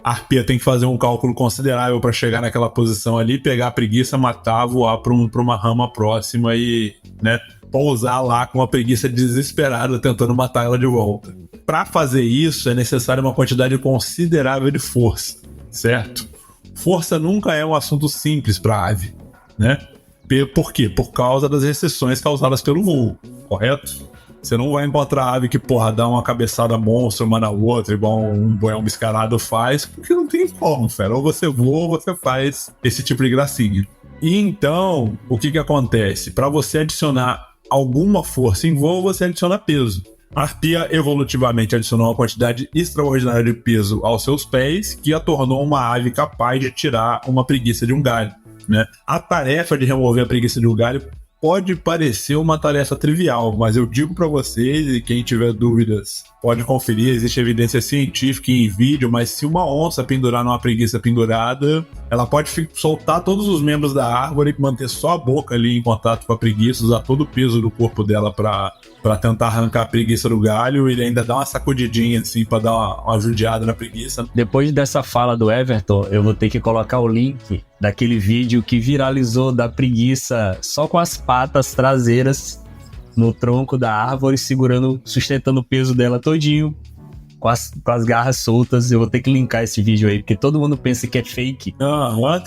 A arpia tem que fazer um cálculo considerável para chegar naquela posição ali, pegar a preguiça, matar, voar para uma rama próxima e, né, pousar lá com a preguiça desesperada tentando matar ela de volta. Para fazer isso é necessário uma quantidade considerável de força, certo? Força nunca é um assunto simples para a ave, né? Por quê? Por causa das restrições causadas pelo voo, correto? Você não vai encontrar ave que, dá uma cabeçada monstro uma na outra, igual um boião mascarado faz, porque não tem como, fera. Ou você voa ou você faz esse tipo de gracinha. E então, o que acontece? Para você adicionar alguma força em voo, você adiciona peso. A arpia evolutivamente adicionou uma quantidade extraordinária de peso aos seus pés, que a tornou uma ave capaz de tirar uma preguiça de um galho, né? A tarefa de remover a preguiça de um galho pode parecer uma tarefa trivial, mas eu digo para vocês, e quem tiver dúvidas pode conferir, existe evidência científica em vídeo, mas se uma onça pendurar numa preguiça pendurada, ela pode soltar todos os membros da árvore e manter só a boca ali em contato com a preguiça, usar todo o peso do corpo dela para tentar arrancar a preguiça do galho e ainda dar uma sacudidinha assim para dar uma judiada na preguiça. Depois dessa fala do Everton, eu vou ter que colocar o link daquele vídeo que viralizou da preguiça só com as patas traseiras no tronco da árvore, sustentando o peso dela todinho, com as garras soltas. Eu vou ter que linkar esse vídeo aí, porque todo mundo pensa que é fake.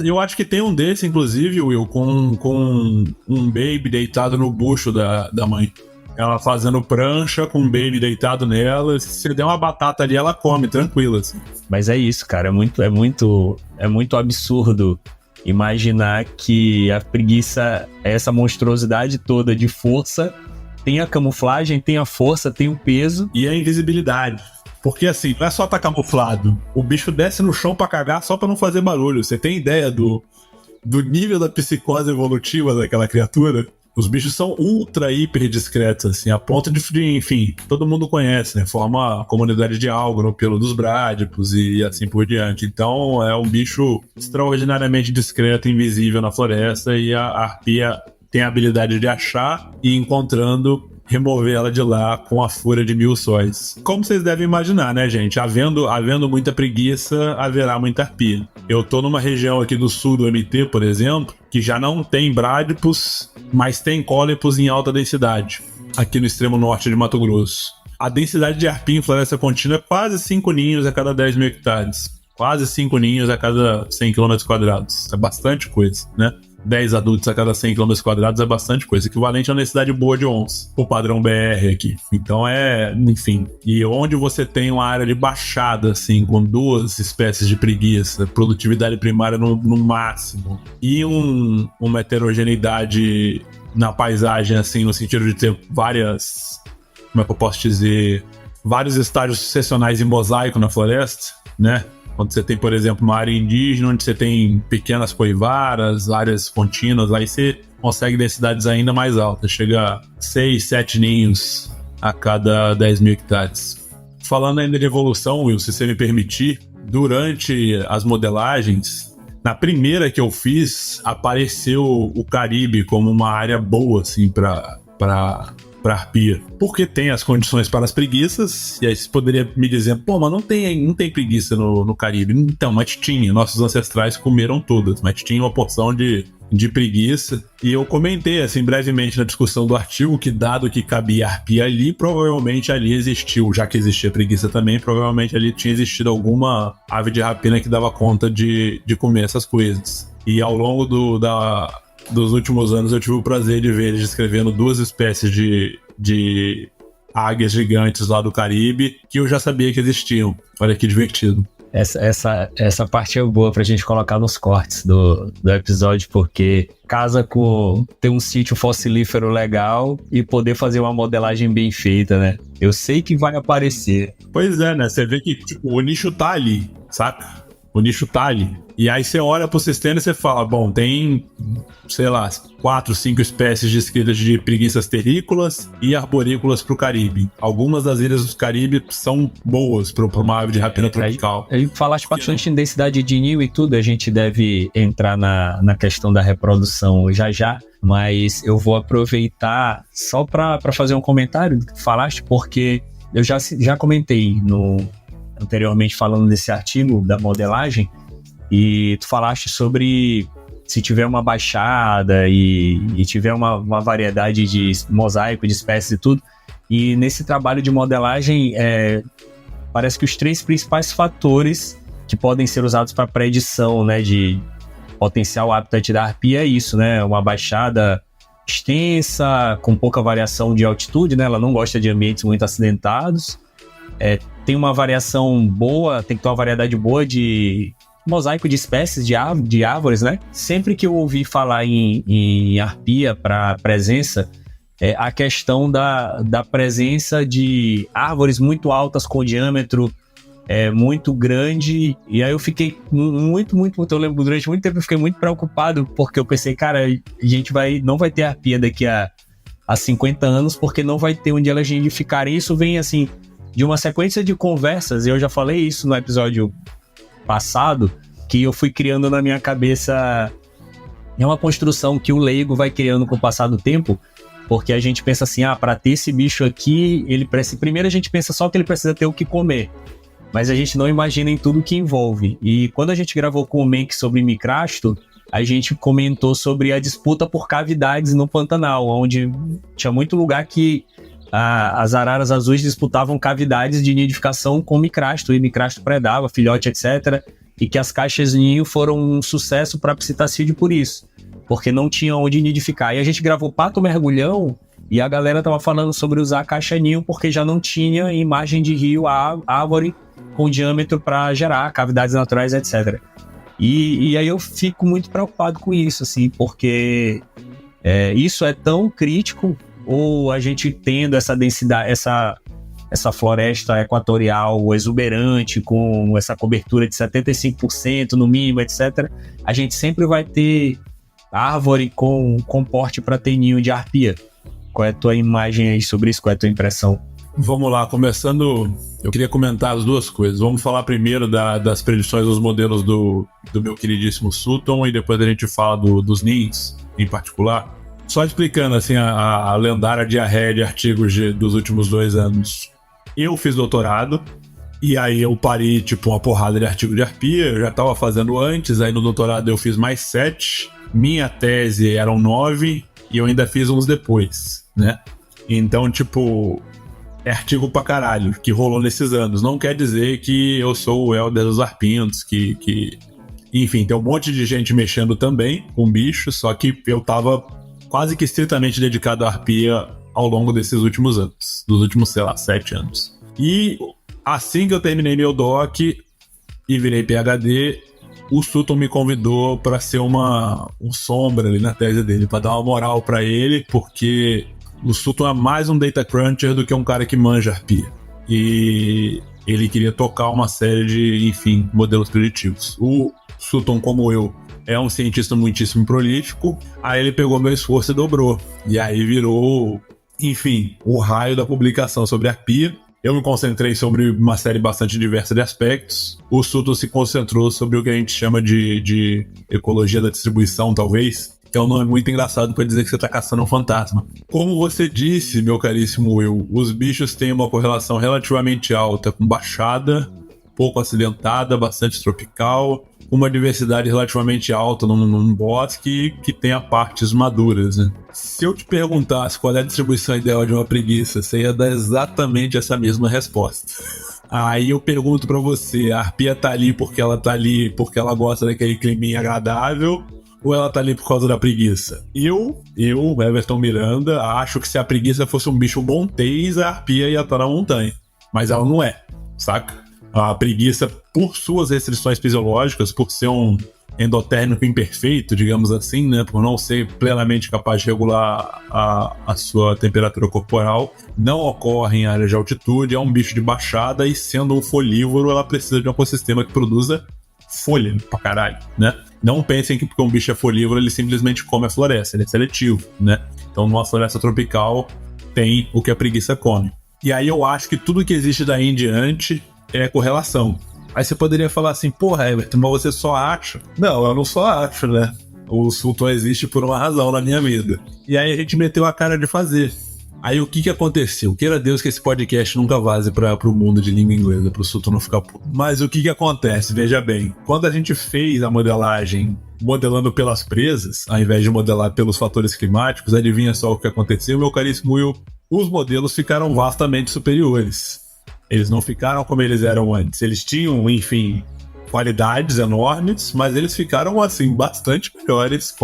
Eu acho que tem um desse, inclusive, Will, com um baby deitado no bucho da mãe. Ela fazendo prancha com um baby deitado nela. Se você der uma batata ali, ela come, tranquila, assim. Mas é isso, cara. É muito absurdo imaginar que a preguiça é essa monstruosidade toda de força. Tem a camuflagem, tem a força, tem o peso. E a invisibilidade. Porque assim, não é só tá camuflado. O bicho desce no chão pra cagar só pra não fazer barulho. Você tem ideia do nível da psicose evolutiva daquela criatura? Os bichos são ultra, hiper discretos, assim, a ponto de, enfim, todo mundo conhece, né? Forma a comunidade de algo no pelo dos brádipos e assim por diante. Então, é um bicho extraordinariamente discreto, invisível na floresta, e a arpia tem a habilidade de achar e, encontrando, remover ela de lá com a fúria de 1000 sóis. Como vocês devem imaginar, né, gente? Havendo muita preguiça, haverá muita arpia. Eu tô numa região aqui do sul do MT, por exemplo, que já não tem brádipos, mas tem cólipos em alta densidade, aqui no extremo norte de Mato Grosso. A densidade de arpia em floresta contínua é quase 5 ninhos a cada 10 mil hectares. Quase 5 ninhos a cada 100 km². É bastante coisa, né? 10 adultos a cada 100 km² é bastante coisa, equivalente a uma densidade boa de onça, o padrão BR aqui. Então enfim, e onde você tem uma área de baixada, assim, com 2 espécies de preguiça, produtividade primária no máximo, e uma heterogeneidade na paisagem, assim, no sentido de ter várias, como é que eu posso dizer, vários estágios sucessionais em mosaico na floresta, né? Quando você tem, por exemplo, uma área indígena, onde você tem pequenas coivaras, áreas contínuas, aí você consegue densidades ainda mais altas. Chega a 6, 7 ninhos a cada 10 mil hectares. Falando ainda de evolução, Will, se você me permitir, durante as modelagens, na primeira que eu fiz, apareceu o Caribe como uma área boa, assim, para arpia, porque tem as condições para as preguiças. E aí você poderia me dizer, pô, mas não tem preguiça no Caribe. Então, mas tinha, nossos ancestrais comeram todas, mas tinha uma porção de preguiça. E eu comentei, assim, brevemente na discussão do artigo, que dado que cabia arpia ali, provavelmente ali existiu, já que existia preguiça também, provavelmente ali tinha existido alguma ave de rapina que dava conta de comer essas coisas. E ao longo dos últimos anos eu tive o prazer de ver eles descrevendo 2 espécies de águias gigantes lá do Caribe que eu já sabia que existiam. Olha que divertido. Essa parte é boa pra gente colocar nos cortes do episódio, porque casa com ter um sítio fossilífero legal e poder fazer uma modelagem bem feita, né? Eu sei que vai aparecer. Pois é, né? Você vê que tipo, o nicho tá ali, saca? O nicho tá ali. E aí você olha pro sistema e você fala, bom, tem, sei lá, 4, 5 espécies descritas de preguiças terrícolas e arborícolas pro Caribe. Algumas das ilhas do Caribe são boas para uma ave de rapina tropical. Aí falaste bastante em densidade de ninho e tudo, a gente deve entrar na questão da reprodução já, mas eu vou aproveitar só para fazer um comentário do que falaste, porque eu já comentei anteriormente falando desse artigo da modelagem, e tu falaste sobre se tiver uma baixada e tiver uma variedade de mosaico, de espécies e tudo, e nesse trabalho de modelagem parece que os 3 principais fatores que podem ser usados para predição, né, de potencial habitat da arpia é isso, né, uma baixada extensa, com pouca variação de altitude, né, ela não gosta de ambientes muito acidentados, tem uma variação boa, tem que ter uma variedade boa de mosaico de espécies de árvores, né? Sempre que eu ouvi falar em arpia para presença, a questão da presença de árvores muito altas com diâmetro muito grande, e aí eu fiquei muito, eu lembro, durante muito tempo eu fiquei muito preocupado, porque eu pensei, cara, a gente não vai ter arpia daqui a 50 anos, porque não vai ter onde elas nidificarem. Isso vem, assim, de uma sequência de conversas, e eu já falei isso no episódio passado, que eu fui criando na minha cabeça, é uma construção que o leigo vai criando com o passar do tempo, porque a gente pensa assim, para ter esse bicho aqui, primeiro a gente pensa só que ele precisa ter o que comer, mas a gente não imagina em tudo que envolve. E quando a gente gravou com o Menck sobre micrasto, a gente comentou sobre a disputa por cavidades no Pantanal, onde tinha muito lugar que as araras azuis disputavam cavidades de nidificação com micrasto, e micrasto predava, filhote, etc. E que as caixas ninho foram um sucesso para psitacídeo por isso, porque não tinha onde nidificar. E a gente gravou pato mergulhão, e a galera tava falando sobre usar a caixa ninho, porque já não tinha em margem de rio a árvore com diâmetro para gerar cavidades naturais, etc. E aí eu fico muito preocupado com isso, assim, porque isso é tão crítico, ou a gente tendo essa densidade, essa floresta equatorial exuberante, com essa cobertura de 75% no mínimo, etc., a gente sempre vai ter árvore com porte para ter ninho de arpia. Qual é a tua imagem aí sobre isso? Qual é a tua impressão? Vamos lá, começando, eu queria comentar as duas coisas. Vamos falar primeiro das predições dos modelos do meu queridíssimo Sutton, e depois a gente fala dos ninhos em particular. Só explicando assim a lendária diarreia de artigos dos últimos 2 anos. Eu fiz doutorado, e aí eu parei tipo uma porrada de artigo de arpia, eu já estava fazendo antes, aí no doutorado eu fiz mais 7, minha tese eram 9, e eu ainda fiz uns depois, né? Então, tipo, é artigo pra caralho que rolou nesses anos. Não quer dizer que eu sou o Helder dos Arpintos, que... Enfim, tem um monte de gente mexendo também com bicho, só que eu tava quase que estritamente dedicado à arpia ao longo desses últimos anos. Dos últimos, 7 anos. E assim que eu terminei meu doc e virei PhD, o Sutton me convidou para ser um sombra ali na tese dele, para dar uma moral para ele, porque o Sutton é mais um data cruncher do que um cara que manja arpia. E ele queria tocar uma série de, enfim, modelos preditivos. O Sutton, como eu, é um cientista muitíssimo prolífico. Aí ele pegou meu esforço e dobrou. E aí virou, enfim, o raio da publicação sobre arpia. Eu me concentrei sobre uma série bastante diversa de aspectos. O Sutton se concentrou sobre o que a gente chama de ecologia da distribuição, talvez, que é um nome muito engraçado para dizer que você está caçando um fantasma. Como você disse, meu caríssimo Will, os bichos têm uma correlação relativamente alta com baixada, pouco acidentada, bastante tropical, uma diversidade relativamente alta num bosque que tenha partes maduras, né? Se eu te perguntasse qual é a distribuição ideal de uma preguiça, você ia dar exatamente essa mesma resposta. Aí eu pergunto pra você, a arpia tá ali porque ela gosta daquele climinha agradável, ou ela tá ali por causa da preguiça? Eu, Everton Miranda, acho que se a preguiça fosse um bicho montês, a arpia ia estar na montanha. Mas ela não é, saca? A preguiça, por suas restrições fisiológicas, por ser um endotérmico imperfeito, digamos assim, né, por não ser plenamente capaz de regular a sua temperatura corporal, não ocorre em áreas de altitude, é um bicho de baixada, e sendo um folívoro, ela precisa de um ecossistema que produza folha pra caralho, né? Não pensem que porque um bicho é folívoro, ele simplesmente come a floresta, ele é seletivo, né? Então, numa floresta tropical, tem o que a preguiça come. E aí eu acho que tudo que existe daí em diante é correlação. Aí você poderia falar assim, porra, Everton, mas você só acha? Não, eu não só acho, né? O Sutton existe por uma razão na minha vida. E aí a gente meteu a cara de fazer. Aí o que aconteceu? Queira Deus que esse podcast nunca vaze pro mundo de língua inglesa, pro Sutton não ficar puto. Mas o que acontece? Veja bem, quando a gente fez a modelagem modelando pelas presas, ao invés de modelar pelos fatores climáticos, adivinha só o que aconteceu, meu caríssimo Will? Os modelos ficaram vastamente superiores. Eles não ficaram como eles eram antes. Eles tinham, enfim, qualidades enormes, mas eles ficaram, assim, bastante melhores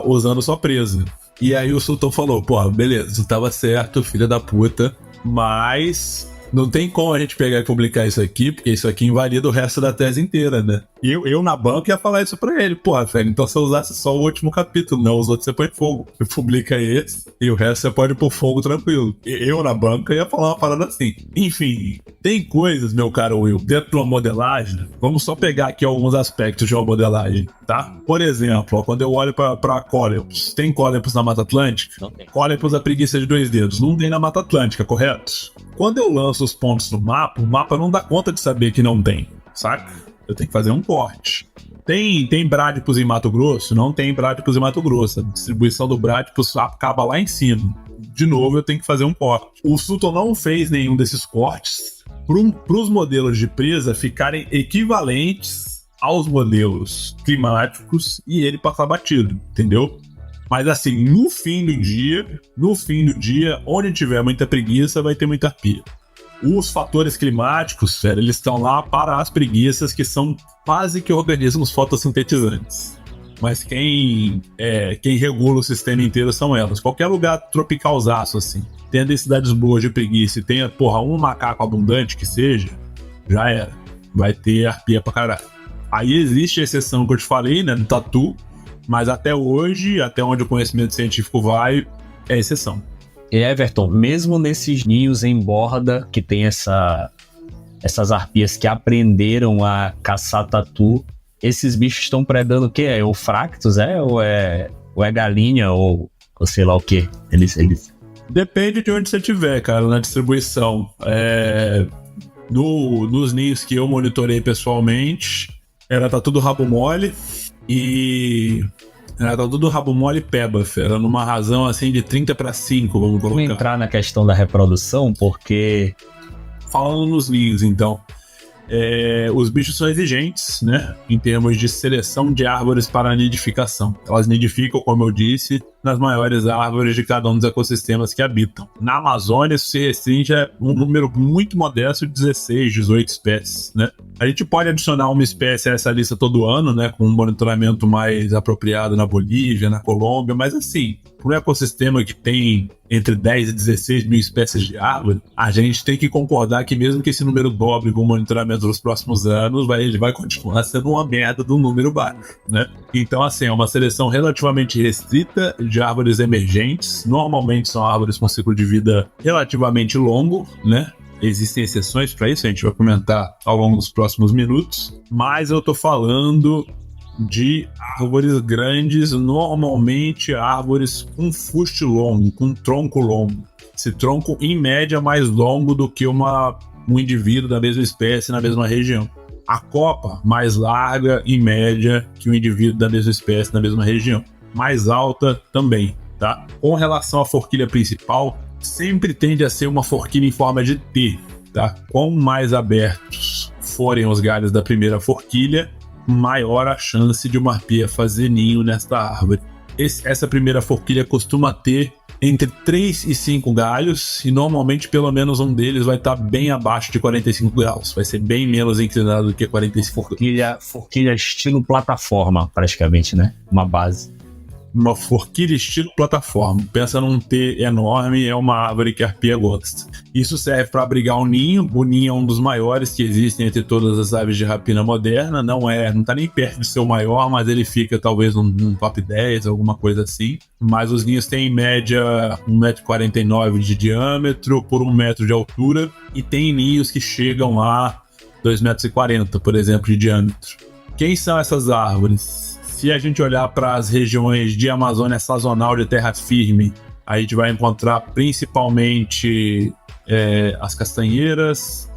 usando só presa. E aí o Sutton falou, pô, beleza, tu tava certo, filha da puta, mas Não tem como a gente pegar e publicar isso aqui, porque isso aqui invalida o resto da tese inteira, né? Eu na banca ia falar isso pra ele. Porra, velho, então se eu usasse só o último capítulo, não, os outros você põe fogo. Você publica esse e o resto você pode pôr fogo tranquilo. Eu na banca ia falar uma parada assim. Enfim, tem coisas, meu caro Will, dentro de uma modelagem. Vamos só pegar aqui alguns aspectos de uma modelagem, tá? Por exemplo, ó, quando eu olho pra Colepus, tem Colepus na Mata Atlântica? Não tem. Colepus a preguiça de 2 dedos. Não tem na Mata Atlântica, correto? Quando eu lanço os pontos no mapa, o mapa não dá conta de saber que não tem, saca? Eu tenho que fazer um corte. Tem Bradipus em Mato Grosso? Não tem Bradipus em Mato Grosso. A distribuição do Bradipus acaba lá em cima. De novo, eu tenho que fazer um corte. O Sutton não fez nenhum desses cortes para os modelos de presa ficarem equivalentes aos modelos climáticos e ele passar batido, entendeu? Mas assim, no fim do dia, onde tiver muita preguiça, vai ter muita arpia. Os fatores climáticos, velho, eles estão lá para as preguiças, que são quase que organismos fotossintetizantes. Mas quem regula o sistema inteiro são elas. Qualquer lugar tropicalzaço, assim, tenha densidades boas de preguiça e tenha, um macaco abundante que seja, já era. Vai ter arpia pra caralho. Aí existe a exceção que eu te falei, né, do tatu, mas até hoje, até onde o conhecimento científico vai, é exceção. E Everton, mesmo nesses ninhos em borda que tem essas arpias que aprenderam a caçar tatu, esses bichos estão predando o quê? É Eufractus, ou é galinha, ou sei lá o quê? Eles... Depende de onde você estiver, cara, na distribuição. Nos ninhos que eu monitorei pessoalmente, tá tudo rabo mole e... Era tudo rabo mole e peba, era numa razão assim de 30/5, vamos colocar. Vamos entrar na questão da reprodução, porque... Falando nos ninhos, então, os bichos são exigentes, né, em termos de seleção de árvores para a nidificação. Elas nidificam, como eu disse, nas maiores árvores de cada um dos ecossistemas que habitam. Na Amazônia, isso se restringe a um número muito modesto de 16, 18 espécies, né? A gente pode adicionar uma espécie a essa lista todo ano, né, com um monitoramento mais apropriado na Bolívia, na Colômbia, mas assim, para um ecossistema que tem entre 10 e 16 mil espécies de árvore, a gente tem que concordar que mesmo que esse número dobre com o monitoramento nos próximos anos, ele vai continuar sendo uma merda do número baixo, né? Então, assim, é uma seleção relativamente restrita de árvores emergentes. Normalmente são árvores com ciclo de vida relativamente longo, né? Existem exceções para isso, a gente vai comentar ao longo dos próximos minutos, mas eu tô falando de árvores grandes, normalmente árvores com fuste longo, com tronco longo. Esse tronco, em média, é mais longo do que um indivíduo da mesma espécie na mesma região. A copa, mais larga, em média, que o indivíduo da mesma espécie na mesma região. Mais alta também, tá? Com relação à forquilha principal, sempre tende a ser uma forquilha em forma de T, tá? Quanto mais abertos forem os galhos da primeira forquilha, maior a chance de uma arpia fazer ninho nesta árvore. Essa primeira forquilha costuma ter entre 3 e 5 galhos, e normalmente pelo menos um deles vai estar bem abaixo de 45 graus. Vai ser bem menos inclinado do que 45 graus. Forquilha estilo plataforma, praticamente, né? Uma base. Uma forquilha estilo plataforma. Pensa num T enorme, é uma árvore que a arpia gosta. Isso serve para abrigar o ninho. O ninho é um dos maiores que existem entre todas as aves de rapina moderna. Não tá nem perto de ser o maior, mas ele fica talvez num top 10, alguma coisa assim. Mas os ninhos têm em média 1,49 m de diâmetro por 1 metro de altura. E tem ninhos que chegam a 2,40 m, por exemplo, de diâmetro. Quem são essas árvores? Se a gente olhar para as regiões de Amazônia sazonal de terra firme, a gente vai encontrar principalmente as castanheiras,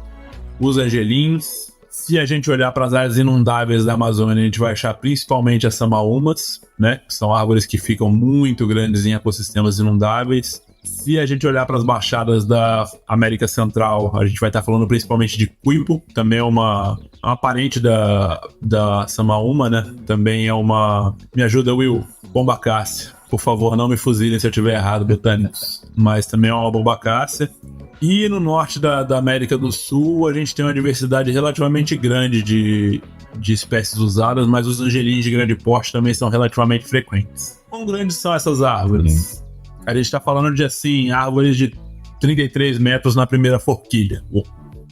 os angelins. Se a gente olhar para as áreas inundáveis da Amazônia, a gente vai achar principalmente as samaúmas, né? Que são árvores que ficam muito grandes em ecossistemas inundáveis. Se a gente olhar para as baixadas da América Central, a gente vai estar falando principalmente de cuipo, também é uma parente da samaúma, né? Também é uma... Me ajuda, Will. Bombacácea. Por favor, não me fuzilem se eu estiver errado, botânicos. Mas também é uma bombacácea. E no norte da América do Sul, a gente tem uma diversidade relativamente grande de espécies usadas, mas os angelins de grande porte também são relativamente frequentes. Quão grandes são essas árvores? A gente está falando de, assim, árvores de 33 metros na primeira forquilha.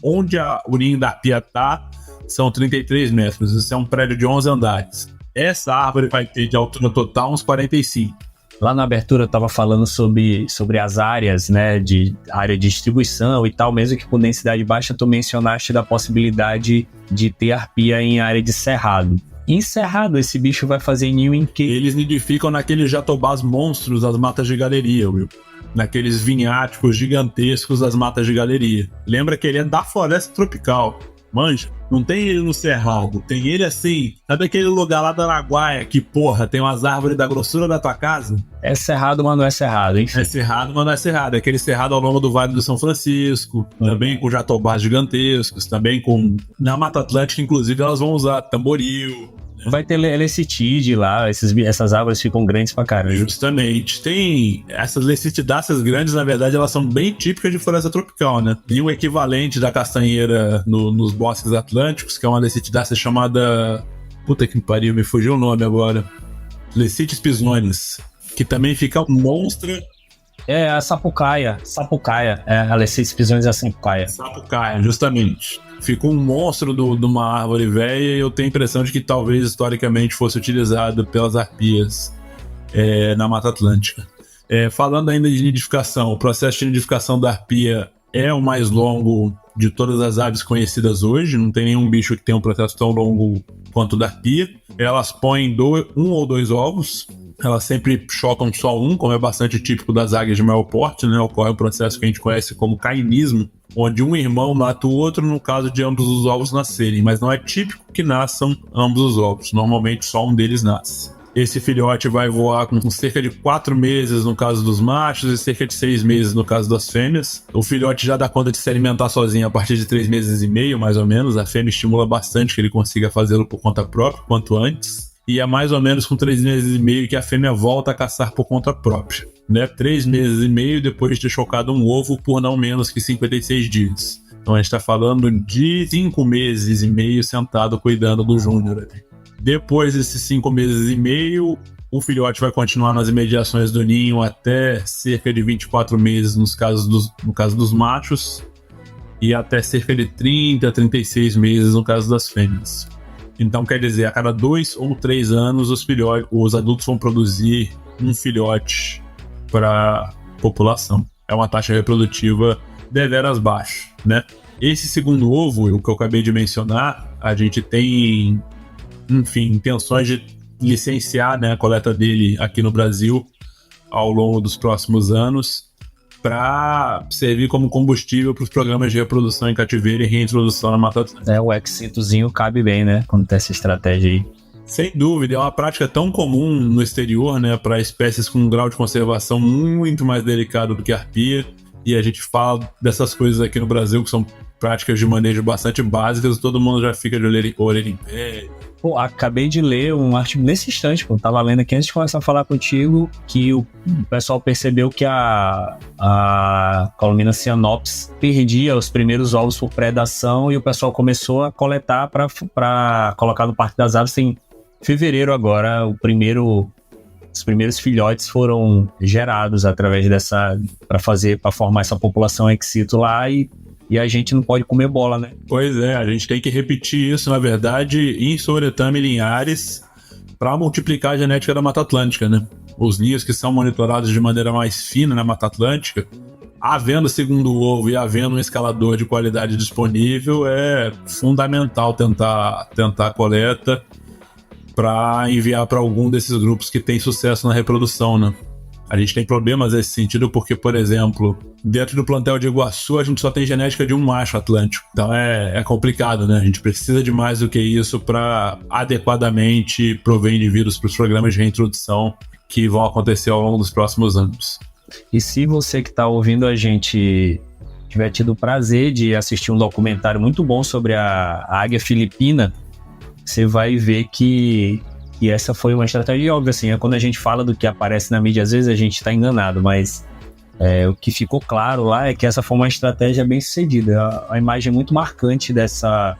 Onde o ninho da arpia tá, são 33 metros. Isso é um prédio de 11 andares. Essa árvore vai ter de altura total uns 45. Lá na abertura eu estava falando sobre as áreas, né, de área de distribuição e tal, mesmo que com densidade baixa, tu mencionaste da possibilidade de ter arpia em área de cerrado. Em cerrado, esse bicho vai fazer ninho em quê? Eles nidificam naqueles jatobás monstros das matas de galeria, Will. Naqueles vinháticos gigantescos das matas de galeria. Lembra que ele é da floresta tropical. Manja, não tem ele no cerrado, tem ele assim, sabe aquele lugar lá da Araguaia que, porra, tem umas árvores da grossura da tua casa? É cerrado, mas não é cerrado, enfim. É cerrado, mas não é cerrado. É aquele cerrado ao longo do Vale do São Francisco, também com jatobás gigantescos, também com... Na Mata Atlântica, inclusive, elas vão usar tamboril. Vai ter lecitide lá, essas árvores ficam grandes pra caramba. Justamente. Tem essas lecitidáceas grandes, na verdade, elas são bem típicas de floresta tropical, né? E o equivalente da castanheira nos bosques atlânticos, que é uma lecitidácea chamada... Puta que pariu, me fugiu o nome agora. Lecites pisones, que também fica monstra. É a sapucaia. É, a Lecites pisones é a sapucaia. Sapucaia, justamente. Ficou um monstro de uma árvore velha e eu tenho a impressão de que talvez historicamente fosse utilizado pelas arpias na Mata Atlântica. Falando ainda de nidificação, o processo de nidificação da arpia é o mais longo de todas as aves conhecidas hoje. Não tem nenhum bicho que tenha um processo tão longo quanto o da arpia. Elas põem 1 ou 2 ovos. Elas sempre chocam só um, como é bastante típico das águias de maior porte, né? Ocorre um processo que a gente conhece como cainismo, onde um irmão mata o outro no caso de ambos os ovos nascerem, mas não é típico que nasçam ambos os ovos, normalmente só um deles nasce. Esse filhote vai voar com cerca de 4 meses no caso dos machos e cerca de 6 meses no caso das fêmeas. O filhote já dá conta de se alimentar sozinho a partir de 3 meses e meio, mais ou menos. A fêmea estimula bastante que ele consiga fazê-lo por conta própria, quanto antes. E é mais ou menos com 3 meses e meio que a fêmea volta a caçar por conta própria, né? 3 meses e meio depois de ter chocado um ovo por não menos que 56 dias. Então a gente está falando de 5 meses e meio sentado cuidando do júnior. Depois desses 5 meses e meio, o filhote vai continuar nas imediações do ninho até cerca de 24 meses no caso dos machos e até cerca de 30 a 36 meses no caso das fêmeas. Então, quer dizer, a cada 2 ou 3 anos, os adultos vão produzir um filhote para a população. É uma taxa reprodutiva deveras baixa, né? Esse segundo ovo, o que eu acabei de mencionar, a gente tem, enfim, intenções de licenciar, né, a coleta dele aqui no Brasil ao longo dos próximos anos para servir como combustível para os programas de reprodução em cativeiro e reintrodução na Mata Atlântica. O excitozinho cabe bem, né? Quando tem essa estratégia aí. Sem dúvida, é uma prática tão comum no exterior, né? Para espécies com um grau de conservação muito mais delicado do que a arpia. E a gente fala dessas coisas aqui no Brasil que são práticas de manejo bastante básicas, todo mundo já fica de orelha em pé. Pô, acabei de ler um artigo nesse instante, pô, tava lendo aqui antes de começar a falar contigo, que o pessoal percebeu que a Columina Cyanops perdia os primeiros ovos por predação e o pessoal começou a coletar para colocar no Parque das Aves. Em fevereiro agora, os primeiros filhotes foram gerados através para formar essa população ex situ lá e a gente não pode comer bola, né? Pois é, a gente tem que repetir isso, na verdade, em Soretama e Linhares, para multiplicar a genética da Mata Atlântica, né? Os ninhos que são monitorados de maneira mais fina na Mata Atlântica, havendo segundo ovo e havendo um escalador de qualidade disponível, é fundamental tentar a coleta para enviar para algum desses grupos que tem sucesso na reprodução, né? A gente tem problemas nesse sentido porque, por exemplo, dentro do plantel de Iguaçu a gente só tem genética de um macho atlântico. Então é complicado, né? A gente precisa de mais do que isso para adequadamente prover indivíduos para os programas de reintrodução que vão acontecer ao longo dos próximos anos. E se você que está ouvindo a gente tiver tido o prazer de assistir um documentário muito bom sobre a águia filipina, você vai ver que essa foi uma estratégia óbvia, assim, quando a gente fala do que aparece na mídia, às vezes a gente está enganado, mas o que ficou claro lá é que essa foi uma estratégia bem sucedida. A imagem muito marcante dessa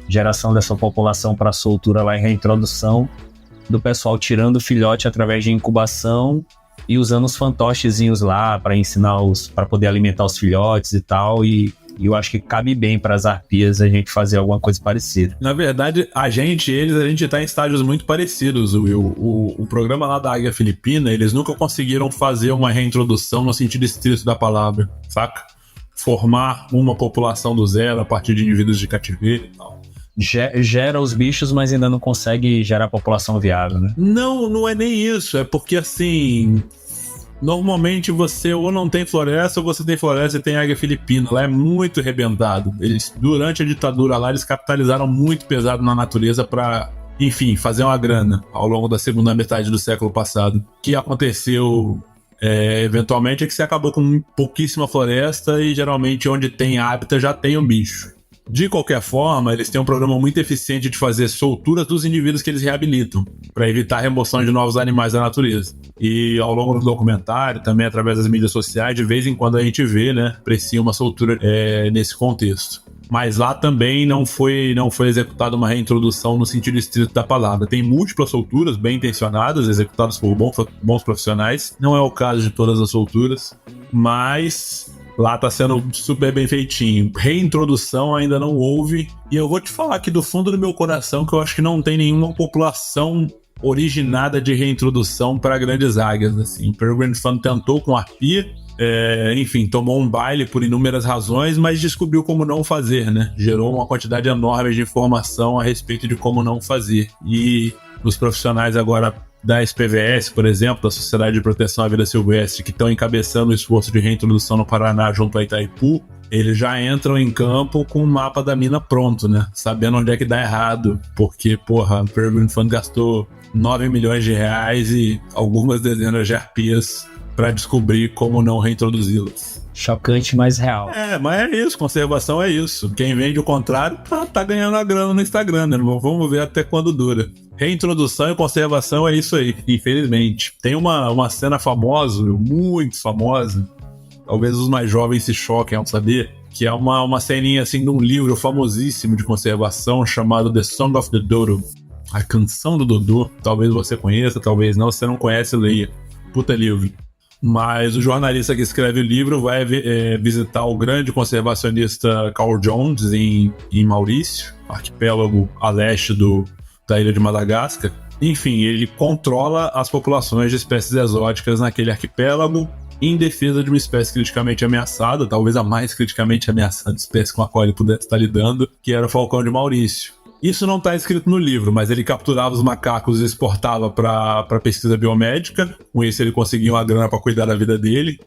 geração dessa população para soltura lá em reintrodução, do pessoal tirando o filhote através de incubação e usando os fantochezinhos lá para ensinar para poder alimentar os filhotes e tal, e eu acho que cabe bem para as arpias a gente fazer alguma coisa parecida. Na verdade, a gente tá em estágios muito parecidos, Will. O programa lá da Águia Filipina, eles nunca conseguiram fazer uma reintrodução no sentido estrito da palavra, saca? Formar uma população do zero a partir de indivíduos de cativeiro e tal. Gera os bichos, mas ainda não consegue gerar população viável, né? Não é nem isso. É porque, assim, normalmente você ou não tem floresta ou você tem floresta e tem águia filipina. Lá é muito arrebentado. Eles, durante a ditadura lá, eles capitalizaram muito pesado na natureza pra, enfim, fazer uma grana ao longo da segunda metade do século passado. O que aconteceu... eventualmente é que você acabou com pouquíssima floresta e geralmente onde tem hábitat já tem um bicho. De qualquer forma, eles têm um programa muito eficiente de fazer solturas dos indivíduos que eles reabilitam, para evitar a remoção de novos animais da natureza. E ao longo do documentário, também através das mídias sociais, de vez em quando a gente vê, né, aprecia uma soltura nesse contexto. Mas lá também não foi executada uma reintrodução no sentido estrito da palavra. Tem múltiplas solturas bem intencionadas, executadas por bons profissionais. Não é o caso de todas as solturas, mas lá tá sendo super bem feitinho. Reintrodução ainda não houve. E eu vou te falar aqui do fundo do meu coração que eu acho que não tem nenhuma população originada de reintrodução para grandes águias. Assim. O Peregrine Fund tentou com arpia. Enfim, tomou um baile por inúmeras razões, mas descobriu como não fazer, né? Gerou uma quantidade enorme de informação a respeito de como não fazer. E os profissionais agora da SPVS, por exemplo, da Sociedade de Proteção à Vida Silvestre, que estão encabeçando o esforço de reintrodução no Paraná junto a Itaipu, eles já entram em campo com o mapa da mina pronto, né? Sabendo onde é que dá errado, porque, porra, o Peregrine Fund gastou 9 milhões de reais e algumas dezenas de arpias para descobrir como não reintroduzi-las. Chocante, mas real. Mas é isso, conservação é isso. Quem vende o contrário tá ganhando a grana no Instagram, né? Vamos ver até quando dura. Reintrodução e conservação é isso aí, infelizmente. Tem uma cena famosa, muito famosa, talvez os mais jovens se choquem ao saber, que é uma ceninha assim de um livro famosíssimo de conservação chamado The Song of the Dodo. A Canção do Dodô. Talvez você conheça, talvez não. Se você não conhece, leia. Puta livro. Mas o jornalista que escreve o livro vai visitar o grande conservacionista Carl Jones em Maurício, arquipélago a leste da ilha de Madagascar. Enfim, ele controla as populações de espécies exóticas naquele arquipélago em defesa de uma espécie criticamente ameaçada, talvez a mais criticamente ameaçada espécie com a qual ele pudesse estar lidando, que era o falcão de Maurício. Isso não está escrito no livro, mas ele capturava os macacos e exportava para pesquisa biomédica. Com isso ele conseguia uma grana para cuidar da vida dele.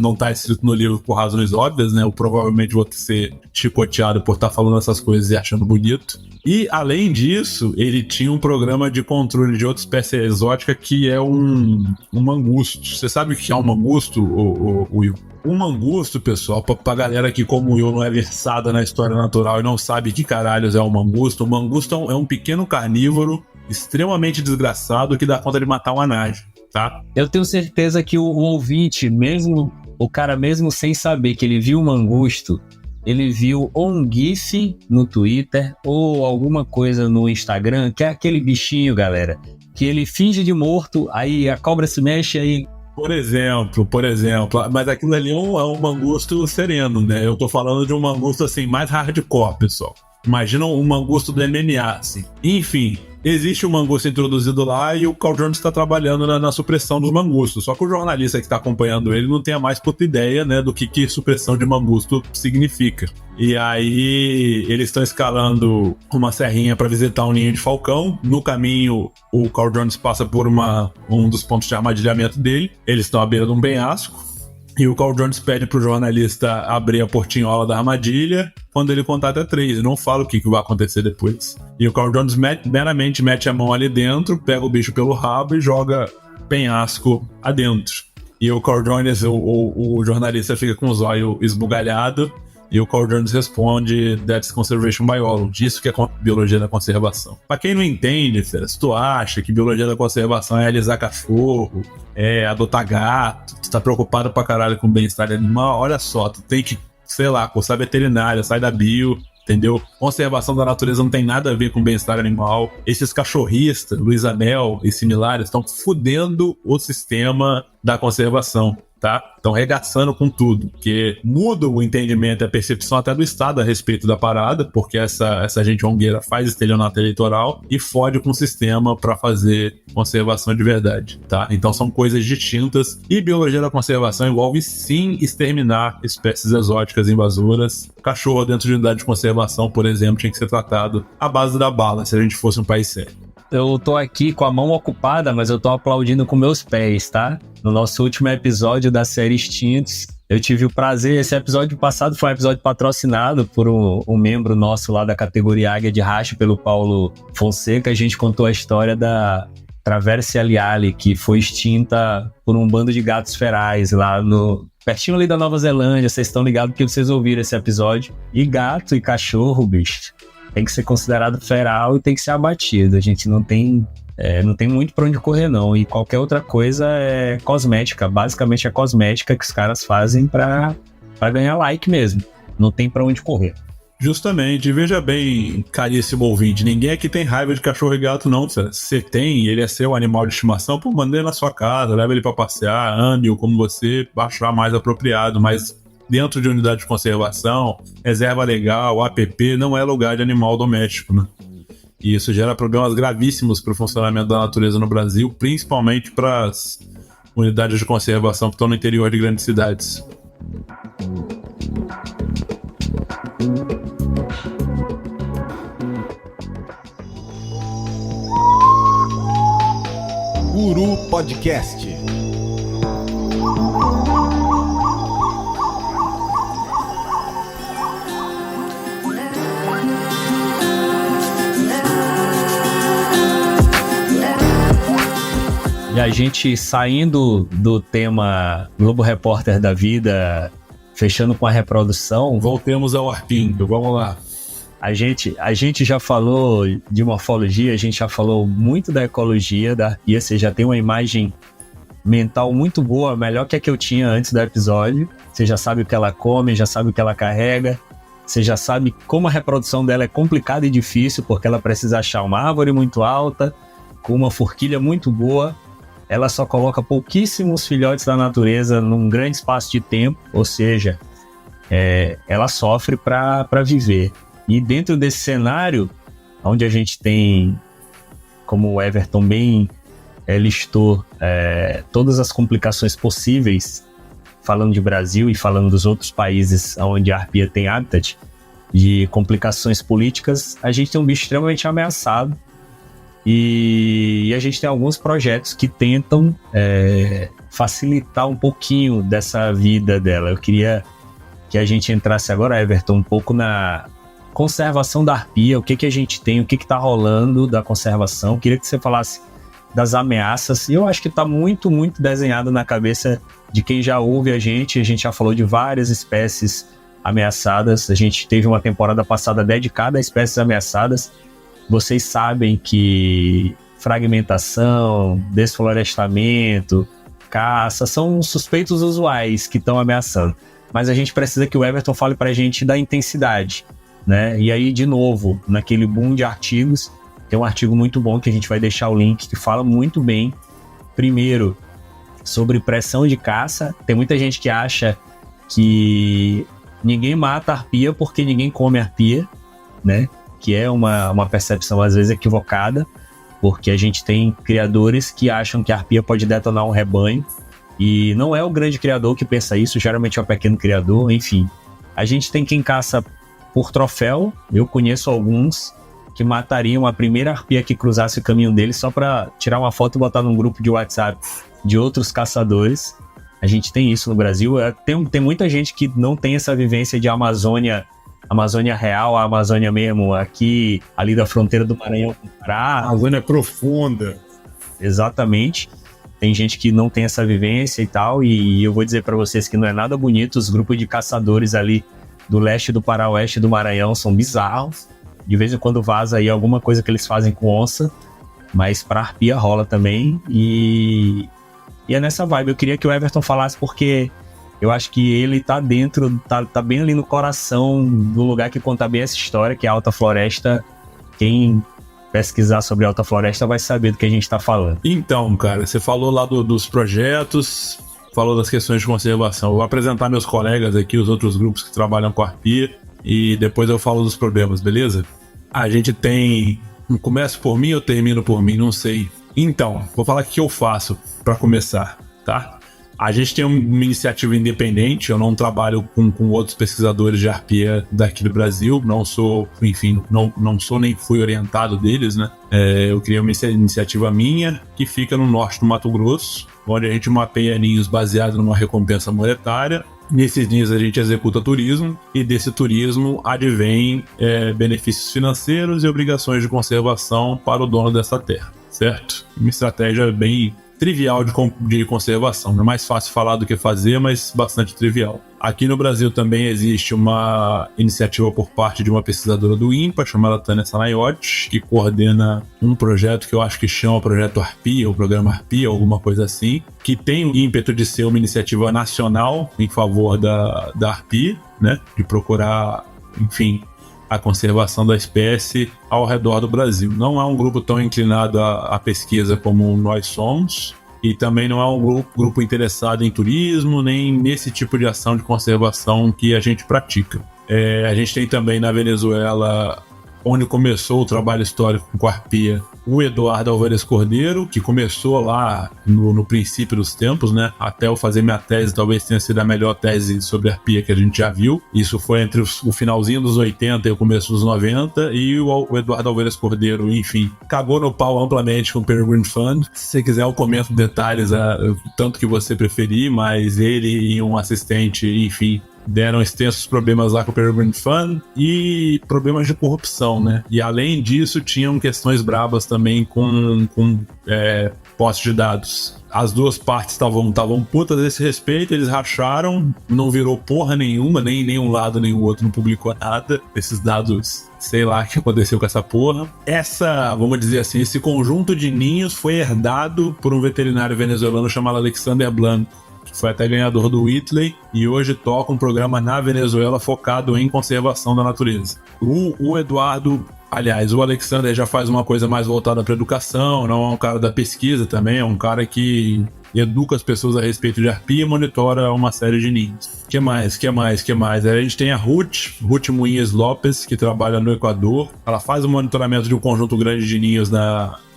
Não está escrito no livro por razões óbvias, né? Eu provavelmente vou ser chicoteado por estar falando essas coisas e achando bonito. E, além disso, ele tinha um programa de controle de outra espécie exótica que é um mangusto. Você sabe o que é um mangusto, Will? Um mangusto, pessoal, pra galera que, como eu, não é versada na história natural e não sabe que caralhos é um mangusto, o mangusto é um pequeno carnívoro extremamente desgraçado que dá conta de matar um anágio, tá? Eu tenho certeza que o ouvinte, mesmo o cara mesmo sem saber que ele viu o mangusto, ele viu ou um GIF no Twitter ou alguma coisa no Instagram, que é aquele bichinho, galera, que ele finge de morto, aí a cobra se mexe, aí... Por exemplo, mas aquilo ali é um mangusto sereno, né? Eu tô falando de um mangusto, assim, mais hardcore, pessoal. Imagina um mangusto do MMA, assim. Enfim, existe um mangusto introduzido lá e o Carl Jones está trabalhando na supressão dos mangustos. Só que o jornalista que está acompanhando ele não tem a mais puta ideia, né, do que supressão de mangusto significa. E aí eles estão escalando uma serrinha para visitar um ninho de falcão. No caminho, o Carl Jones passa por um dos pontos de armadilhamento dele. Eles estão à beira de um penhasco. E o Carl Jones pede pro jornalista abrir a portinhola da armadilha. Quando ele contar até 3, não fala o que vai acontecer depois. E o Carl Jones meramente mete a mão ali dentro, pega o bicho pelo rabo e joga penhasco adentro. E o Carl Jones, o jornalista, fica com os olhos esbugalhados. E o Carl Jones responde: That's Conservation Biology. Isso que é biologia da conservação. Pra quem não entende, se tu acha que biologia da conservação é alisar cachorro, é adotar gato, tu tá preocupado pra caralho com o bem-estar animal, olha só, tu tem que, sei lá, cursar veterinária, sai da bio entendeu? Conservação da natureza não tem nada a ver com bem-estar animal. Esses cachorristas, Luiz Amel e similares, estão fudendo o sistema da conservação, tá? Estão regaçando com tudo, porque muda o entendimento e a percepção até do Estado a respeito da parada, porque essa gente ongueira faz estelionato eleitoral e fode com o sistema para fazer conservação de verdade, tá? Então são coisas distintas, e biologia da conservação envolve sim exterminar espécies exóticas invasoras. Cachorro dentro de unidade de conservação, por exemplo, tinha que ser tratado à base da bala, se a gente fosse um país sério. Eu tô aqui com a mão ocupada, mas eu tô aplaudindo com meus pés, tá? No nosso último episódio da série Extintos, eu tive o prazer, esse episódio passado foi um episódio patrocinado por um membro nosso lá da categoria Águia de Racha, pelo Paulo Fonseca. A gente contou a história da Traverse Aliali, que foi extinta por um bando de gatos ferais lá pertinho ali da Nova Zelândia. Vocês estão ligados porque vocês ouviram esse episódio. E gato e cachorro, bicho, tem que ser considerado feral e tem que ser abatido. A gente não tem muito pra onde correr, não. E qualquer outra coisa é cosmética. Basicamente é cosmética que os caras fazem pra ganhar like mesmo. Não tem pra onde correr. Justamente, veja bem, caríssimo ouvinte, ninguém aqui tem raiva de cachorro e gato, não. Se você tem, ele é seu animal de estimação, pô, manda ele na sua casa, leva ele pra passear, ame-o como você achar mais apropriado, mas dentro de unidade de conservação, reserva legal, APP, não é lugar de animal doméstico, né? E isso gera problemas gravíssimos para o funcionamento da natureza no Brasil, principalmente para as unidades de conservação que estão no interior de grandes cidades. Guru Podcast. E a gente saindo do tema Globo Repórter da vida, fechando com a reprodução. Voltemos ao arpinho, vamos lá. A gente já falou de morfologia, a gente já falou muito da ecologia da arpia. Você já tem uma imagem mental muito boa, melhor que a que eu tinha antes do episódio. Você já sabe o que ela come, já sabe o que ela carrega. Você já sabe como a reprodução dela é complicada e difícil, porque ela precisa achar uma árvore muito alta, com uma forquilha muito boa. Ela só coloca pouquíssimos filhotes da natureza num grande espaço de tempo, ou seja, ela sofre para viver. E dentro desse cenário, onde a gente tem, como o Everton bem listou, todas as complicações possíveis, falando de Brasil e falando dos outros países onde a arpia tem habitat, de complicações políticas, a gente tem um bicho extremamente ameaçado. E a gente tem alguns projetos que tentam facilitar um pouquinho dessa vida dela. Eu queria que a gente entrasse agora, Everton, um pouco na conservação da arpia, o que a gente tem, o que está rolando da conservação. Eu queria que você falasse das ameaças. E eu acho que está muito, muito desenhado na cabeça de quem já ouve a gente já falou de várias espécies ameaçadas. A gente teve uma temporada passada dedicada a espécies ameaçadas. Vocês sabem que fragmentação, desflorestamento, caça são suspeitos usuais que estão ameaçando. Mas a gente precisa que o Everton fale pra gente da intensidade, né? E aí, de novo, naquele boom de artigos, tem um artigo muito bom que a gente vai deixar o link, que fala muito bem, primeiro, sobre pressão de caça. Tem muita gente que acha que ninguém mata arpia porque ninguém come arpia, né? Que é uma percepção às vezes equivocada, porque a gente tem criadores que acham que a arpia pode detonar um rebanho, e não é o grande criador que pensa isso, geralmente é o pequeno criador. Enfim, a gente tem quem caça por troféu. Eu conheço alguns que matariam a primeira arpia que cruzasse o caminho deles só para tirar uma foto e botar num grupo de WhatsApp de outros caçadores. A gente tem isso no Brasil. Tem muita gente que não tem essa vivência de Amazônia real, a Amazônia mesmo, aqui, ali da fronteira do Maranhão com o Pará. A Amazônia é profunda. Exatamente. Tem gente que não tem essa vivência e tal, e eu vou dizer pra vocês que não é nada bonito. Os grupos de caçadores ali do leste do Pará, oeste do Maranhão, são bizarros. De vez em quando vaza aí alguma coisa que eles fazem com onça, mas pra arpia rola também, e é nessa vibe. Eu queria que o Everton falasse, porque Eu acho que ele tá dentro, tá bem ali no coração do lugar que conta bem essa história, que é a Alta Floresta. Quem pesquisar sobre a Alta Floresta vai saber do que a gente tá falando. Então, cara, você falou lá dos projetos, falou das questões de conservação. Eu vou apresentar meus colegas aqui, os outros grupos que trabalham com arpia, e depois eu falo dos problemas, beleza? A gente tem... Começo por mim ou termino por mim? Não sei. Então, vou falar o que eu faço para começar, tá? A gente tem uma iniciativa independente, eu não trabalho com outros pesquisadores de arpia daqui do Brasil, não sou, enfim, não sou nem fui orientado deles, né? Eu criei uma iniciativa minha que fica no norte do Mato Grosso, onde a gente mapeia ninhos baseado numa recompensa monetária. Nesses ninhos a gente executa turismo e desse turismo advém benefícios financeiros e obrigações de conservação para o dono dessa terra, certo? Uma estratégia bem trivial de conservação. É mais fácil falar do que fazer, mas bastante trivial. Aqui no Brasil também existe uma iniciativa por parte de uma pesquisadora do INPA, chamada Tânia Sanaiotti, que coordena um projeto que eu acho que chama Projeto Arpia, ou Programa Arpia, alguma coisa assim, que tem o ímpeto de ser uma iniciativa nacional em favor da arpia, né? De procurar, enfim, a conservação da espécie ao redor do Brasil. Não é um grupo tão inclinado à pesquisa como nós somos, e também não é um grupo interessado em turismo, nem nesse tipo de ação de conservação que a gente pratica. A gente tem também na Venezuela, onde começou o trabalho histórico com arpia, o Eduardo Álvares Cordeiro, que começou lá no princípio dos tempos, né? Até eu fazer minha tese, talvez tenha sido a melhor tese sobre arpia que a gente já viu. Isso foi entre o finalzinho dos 80 e o começo dos 90, e o Eduardo Álvares Cordeiro, enfim, cagou no pau amplamente com o Peregrine Fund. Se você quiser eu comento detalhes, tanto que você preferir, mas ele e um assistente, enfim, deram extensos problemas lá com o Peregrine Fund e problemas de corrupção, né? E além disso, tinham questões brabas também com posse de dados. As duas partes estavam putas desse respeito, eles racharam, não virou porra nenhuma, nem um lado nem o outro não publicou nada. Esses dados, sei lá o que aconteceu com essa porra. Vamos dizer assim, esse conjunto de ninhos foi herdado por um veterinário venezuelano chamado Alexander Blanco, que foi até ganhador do Whitley e hoje toca um programa na Venezuela focado em conservação da natureza. O Eduardo, aliás, o Alexander já faz uma coisa mais voltada para educação, não é um cara da pesquisa também, é um cara que educa as pessoas a respeito de arpia e monitora uma série de ninhos. Que mais? A gente tem a Ruth Muinhas Lopes, que trabalha no Equador. Ela faz o monitoramento de um conjunto grande de ninhos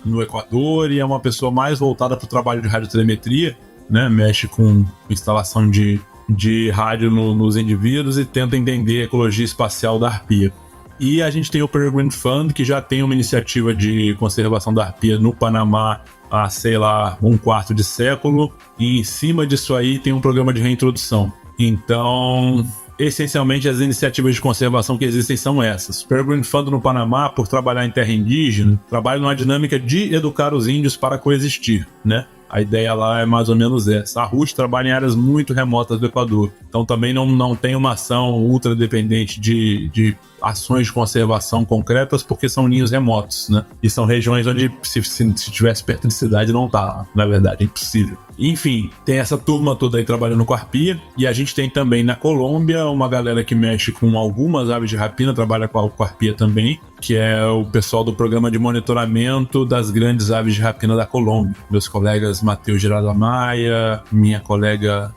no Equador e é uma pessoa mais voltada para o trabalho de radiotelemetria, né? Mexe com instalação de rádio nos indivíduos e tenta entender a ecologia espacial da arpia. E a gente tem o Peregrine Fund, que já tem uma iniciativa de conservação da arpia no Panamá há, sei lá, um quarto de século, e em cima disso aí tem um programa de reintrodução. Então, essencialmente, as iniciativas de conservação que existem são essas. O Peregrine Fund no Panamá, por trabalhar em terra indígena, trabalha numa dinâmica de educar os índios para coexistir, né? A ideia lá é mais ou menos essa. A Ruth trabalha em áreas muito remotas do Equador. Então também não tem uma ação ultra dependente de ações de conservação concretas, porque são ninhos remotos, né? E são regiões onde se tivesse perto de cidade não tá, na verdade, é impossível. Enfim, tem essa turma toda aí trabalhando com arpia, e a gente tem também na Colômbia uma galera que mexe com algumas aves de rapina, trabalha com arpia também, que é o pessoal do programa de monitoramento das grandes aves de rapina da Colômbia. Meus colegas Matheus Gerardo Amaya, minha colega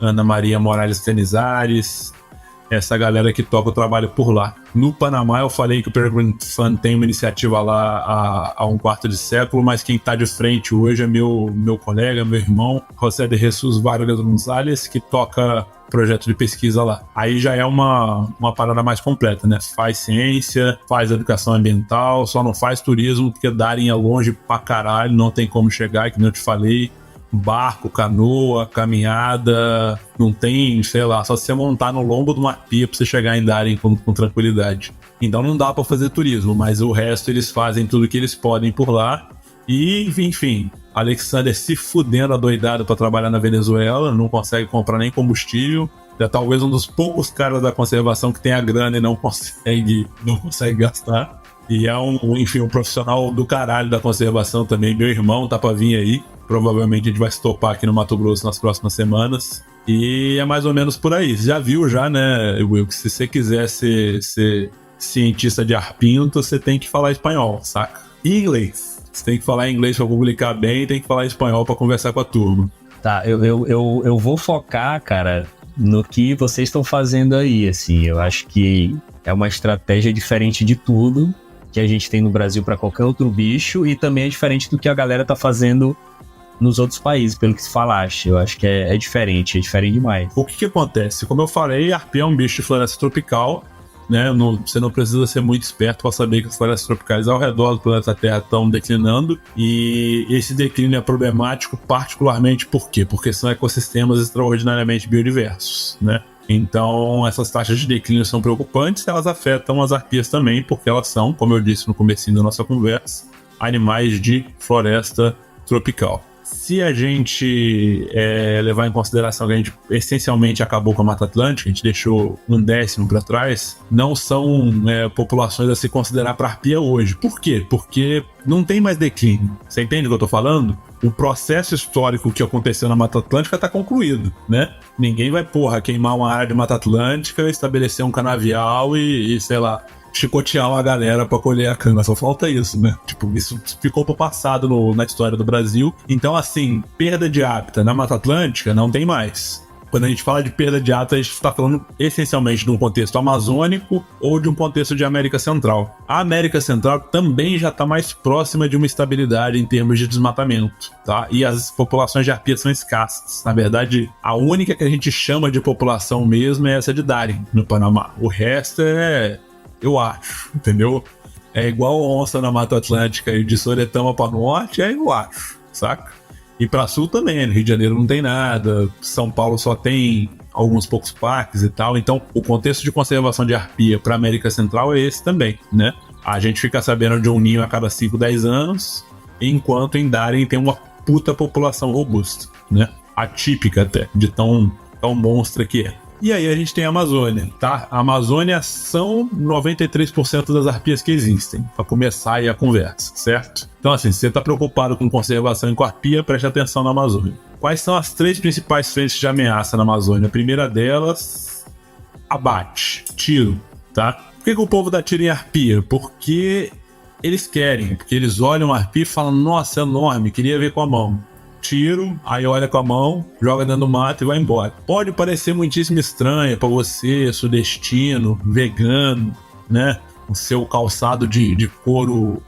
Ana Maria Morales Tenizares, essa galera que toca o trabalho por lá. No Panamá eu falei que o Peregrine Fund tem uma iniciativa lá há um quarto de século, mas quem está de frente hoje é meu colega, meu irmão, José de Jesus Vargas González, que toca projeto de pesquisa lá. Aí já é uma parada mais completa, né? Faz ciência, faz educação ambiental, só não faz turismo porque Darien é longe pra caralho, não tem como chegar, que nem eu te falei. Barco, canoa, caminhada, não tem, sei lá, só você montar no lombo de uma arpia pra você chegar em Darien com tranquilidade. Então não dá pra fazer turismo, mas o resto eles fazem tudo que eles podem por lá. E, enfim, Alexander se fudendo adoidado pra trabalhar na Venezuela, não consegue comprar nem combustível. É talvez um dos poucos caras da conservação que tem a grana e não consegue gastar. E é um profissional do caralho da conservação também. Meu irmão tá pra vir aí. Provavelmente a gente vai se topar aqui no Mato Grosso nas próximas semanas. E é mais ou menos por aí. Você já viu já, né, Will, que se você quiser ser cientista de arpinto, você tem que falar espanhol, saca? E inglês. Você tem que falar inglês pra publicar bem e tem que falar espanhol pra conversar com a turma. Tá, eu vou focar, cara, no que vocês estão fazendo aí, assim. Eu acho que é uma estratégia diferente de tudo que a gente tem no Brasil pra qualquer outro bicho e também é diferente do que a galera tá fazendo nos outros países, pelo que se falaste. Eu acho que é diferente demais. O que acontece? Como eu falei, a arpia é um bicho de floresta tropical, né? Você não precisa ser muito esperto para saber que as florestas tropicais ao redor do planeta Terra estão declinando, e esse declínio é problemático particularmente por quê? Porque são ecossistemas extraordinariamente biodiversos, né? Então essas taxas de declínio são preocupantes, elas afetam as arpias também, porque elas são, como eu disse no comecinho da nossa conversa, animais de floresta tropical. Se a gente levar em consideração que a gente essencialmente acabou com a Mata Atlântica, a gente deixou 1/10 para trás, não são populações a se considerar para arpia hoje. Por quê? Porque não tem mais declínio. Você entende o que eu tô falando? O processo histórico que aconteceu na Mata Atlântica está concluído, né? Ninguém vai, queimar uma área de Mata Atlântica, estabelecer um canavial e sei lá, chicotear uma galera pra colher a cana, só falta isso, né? Tipo, isso ficou pro passado na história do Brasil. Então, assim, perda de hábitat na Mata Atlântica não tem mais. Quando a gente fala de perda de hábitat, a gente está falando essencialmente de um contexto amazônico ou de um contexto de América Central. A América Central também já está mais próxima de uma estabilidade em termos de desmatamento, tá? E as populações de arpia são escassas. Na verdade, a única que a gente chama de população mesmo é essa de Darien, no Panamá. O resto eu acho, entendeu? É igual onça na Mata Atlântica e de Soretama para norte, eu acho, saca? E para sul também, no Rio de Janeiro não tem nada, São Paulo só tem alguns poucos parques e tal. Então, o contexto de conservação de arpia para América Central é esse também, né? A gente fica sabendo de um ninho a cada 5, 10 anos, enquanto em Darien tem uma puta população robusta, né? Atípica até, de tão monstra que é. E aí a gente tem a Amazônia, tá? A Amazônia são 93% das arpias que existem, para começar aí a conversa, certo? Então assim, se você tá preocupado com conservação e com arpia, preste atenção na Amazônia. Quais são as 3 principais frentes de ameaça na Amazônia? A primeira delas, abate, tiro, tá? Por que o povo dá tiro em arpia? Porque eles querem, porque eles olham a arpia e falam, nossa, é enorme, queria ver com a mão. Tiro, aí olha com a mão, joga dentro do mato e vai embora. Pode parecer muitíssimo estranho pra você, sudestino, vegano, né? O seu calçado de couro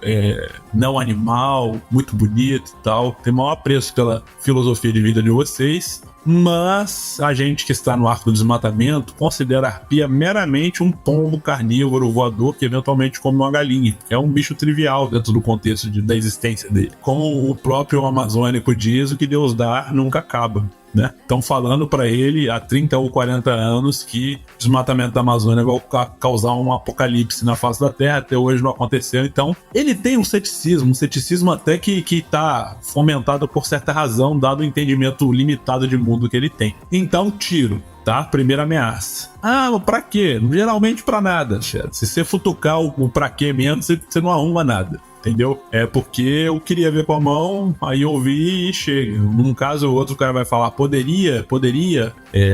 não animal, muito bonito e tal. Tem maior apreço pela filosofia de vida de vocês. Mas a gente que está no arco do desmatamento considera a arpia meramente um pombo carnívoro voador que eventualmente come uma galinha. É um bicho trivial dentro do contexto da existência dele. Como o próprio amazônico diz, o que Deus dá nunca acaba, né? Estão falando para ele há 30 ou 40 anos que o desmatamento da Amazônia vai causar um apocalipse na face da Terra. Até hoje não aconteceu. Então ele tem um ceticismo até que está fomentado por certa razão, dado o entendimento limitado de mundo que ele tem. Então, tiro, tá? Primeira ameaça. Ah, mas pra quê? Geralmente pra nada, chefe. Se você futucar o pra quê mesmo, você não arruma nada. Entendeu? É porque eu queria ver com a mão, aí eu vi e chega. Num caso ou outro, o cara vai falar, poderia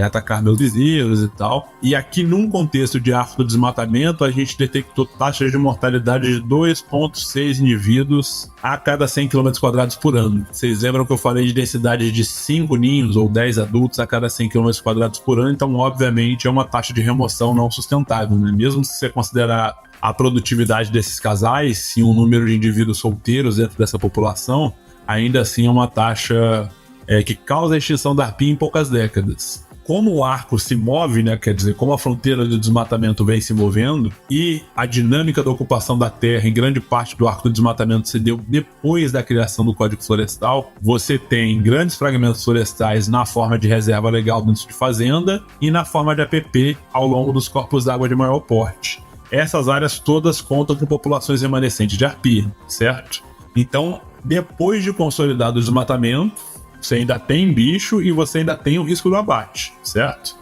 atacar meus vizinhos e tal. E aqui, num contexto de arco do desmatamento, a gente detectou taxas de mortalidade de 2,6 indivíduos a cada 100 km quadrados por ano. Vocês lembram que eu falei de densidade de 5 ninhos ou 10 adultos a cada 100 km quadrados por ano? Então, obviamente, é uma taxa de remoção não sustentável, né? Mesmo se você considerar a produtividade desses casais e um número de indivíduos solteiros dentro dessa população, ainda assim é uma taxa que causa a extinção da arpia em poucas décadas. Como o arco se move, né, quer dizer, como a fronteira do desmatamento vem se movendo e a dinâmica da ocupação da terra em grande parte do arco do desmatamento se deu depois da criação do Código Florestal, você tem grandes fragmentos florestais na forma de reserva legal dentro de fazenda e na forma de APP ao longo dos corpos d'água de maior porte. Essas áreas todas contam com populações remanescentes de arpia, certo? Então, depois de consolidado o desmatamento, você ainda tem bicho e você ainda tem o risco do abate, certo?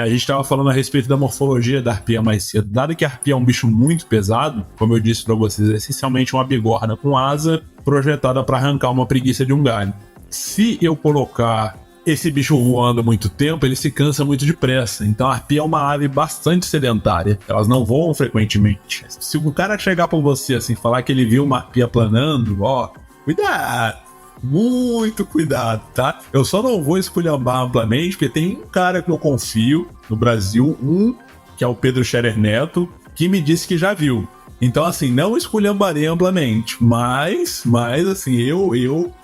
A gente estava falando a respeito da morfologia da arpia mais cedo. Dado que a arpia é um bicho muito pesado, como eu disse para vocês, é essencialmente uma bigorna com asa projetada para arrancar uma preguiça de um galho. Se eu colocar esse bicho voando muito tempo, ele se cansa muito depressa. Então a arpia é uma ave bastante sedentária. Elas não voam frequentemente. Se o cara chegar pra você assim, falar que ele viu uma arpia planando, ó, cuidado. Muito cuidado, tá? Eu só não vou esculhambar amplamente, porque tem um cara que eu confio no Brasil, que é o Pedro Scherer Neto, que me disse que já viu. Então, assim, não esculhambarei amplamente, mas assim, eu,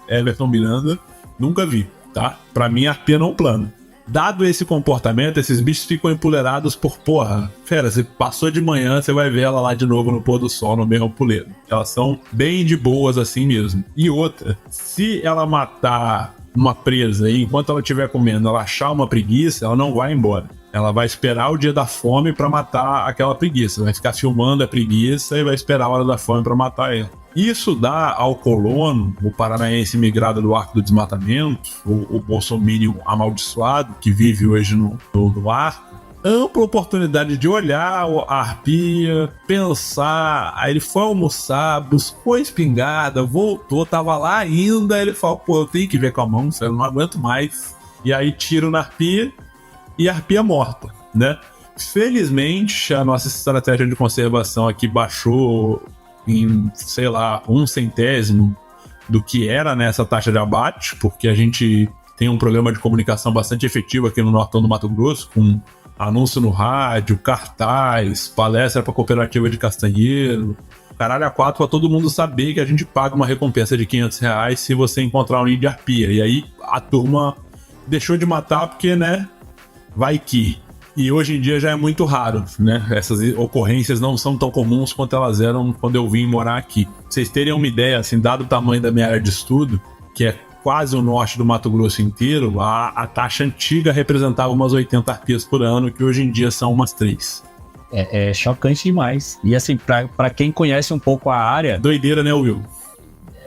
Everton Miranda, nunca vi, tá? Pra mim, a arpia não plana. Dado esse comportamento, esses bichos ficam empolerados por, porra, fera, você passou de manhã, você vai ver ela lá de novo no pôr do sol, no mesmo puleiro. Elas são bem de boas assim mesmo. E outra, se ela matar uma presa e enquanto ela estiver comendo, ela achar uma preguiça, ela não vai embora. Ela vai esperar o dia da fome pra matar aquela preguiça. Vai ficar filmando a preguiça e vai esperar a hora da fome pra matar ela. Isso dá ao colono, o paranaense migrado do Arco do Desmatamento, o bolsominion amaldiçoado que vive hoje no Arco, ampla oportunidade de olhar a arpia, pensar. Aí ele foi almoçar, buscou a espingarda, voltou, tava lá ainda. Ele falou, pô, eu tenho que ver com a mão, eu não aguento mais. E aí tiro na arpia e a arpia morta, né? Felizmente, a nossa estratégia de conservação aqui baixou em, sei lá, 1/100º do que era nessa taxa de abate, porque a gente tem um programa de comunicação bastante efetivo aqui no Nortão do Mato Grosso, com anúncio no rádio, cartaz, palestra para cooperativa de castanheiro, caralho a quatro, para todo mundo saber que a gente paga uma recompensa de R$500 se você encontrar um ninho de arpia. E aí a turma deixou de matar porque, né, vai que... E hoje em dia já é muito raro, né? Essas ocorrências não são tão comuns quanto elas eram quando eu vim morar aqui. Pra vocês terem uma ideia, assim, dado o tamanho da minha área de estudo, que é quase o norte do Mato Grosso inteiro, a taxa antiga representava umas 80 arpias por ano, que hoje em dia são umas 3. É chocante demais. E assim, pra quem conhece um pouco a área... Doideira, né, Will?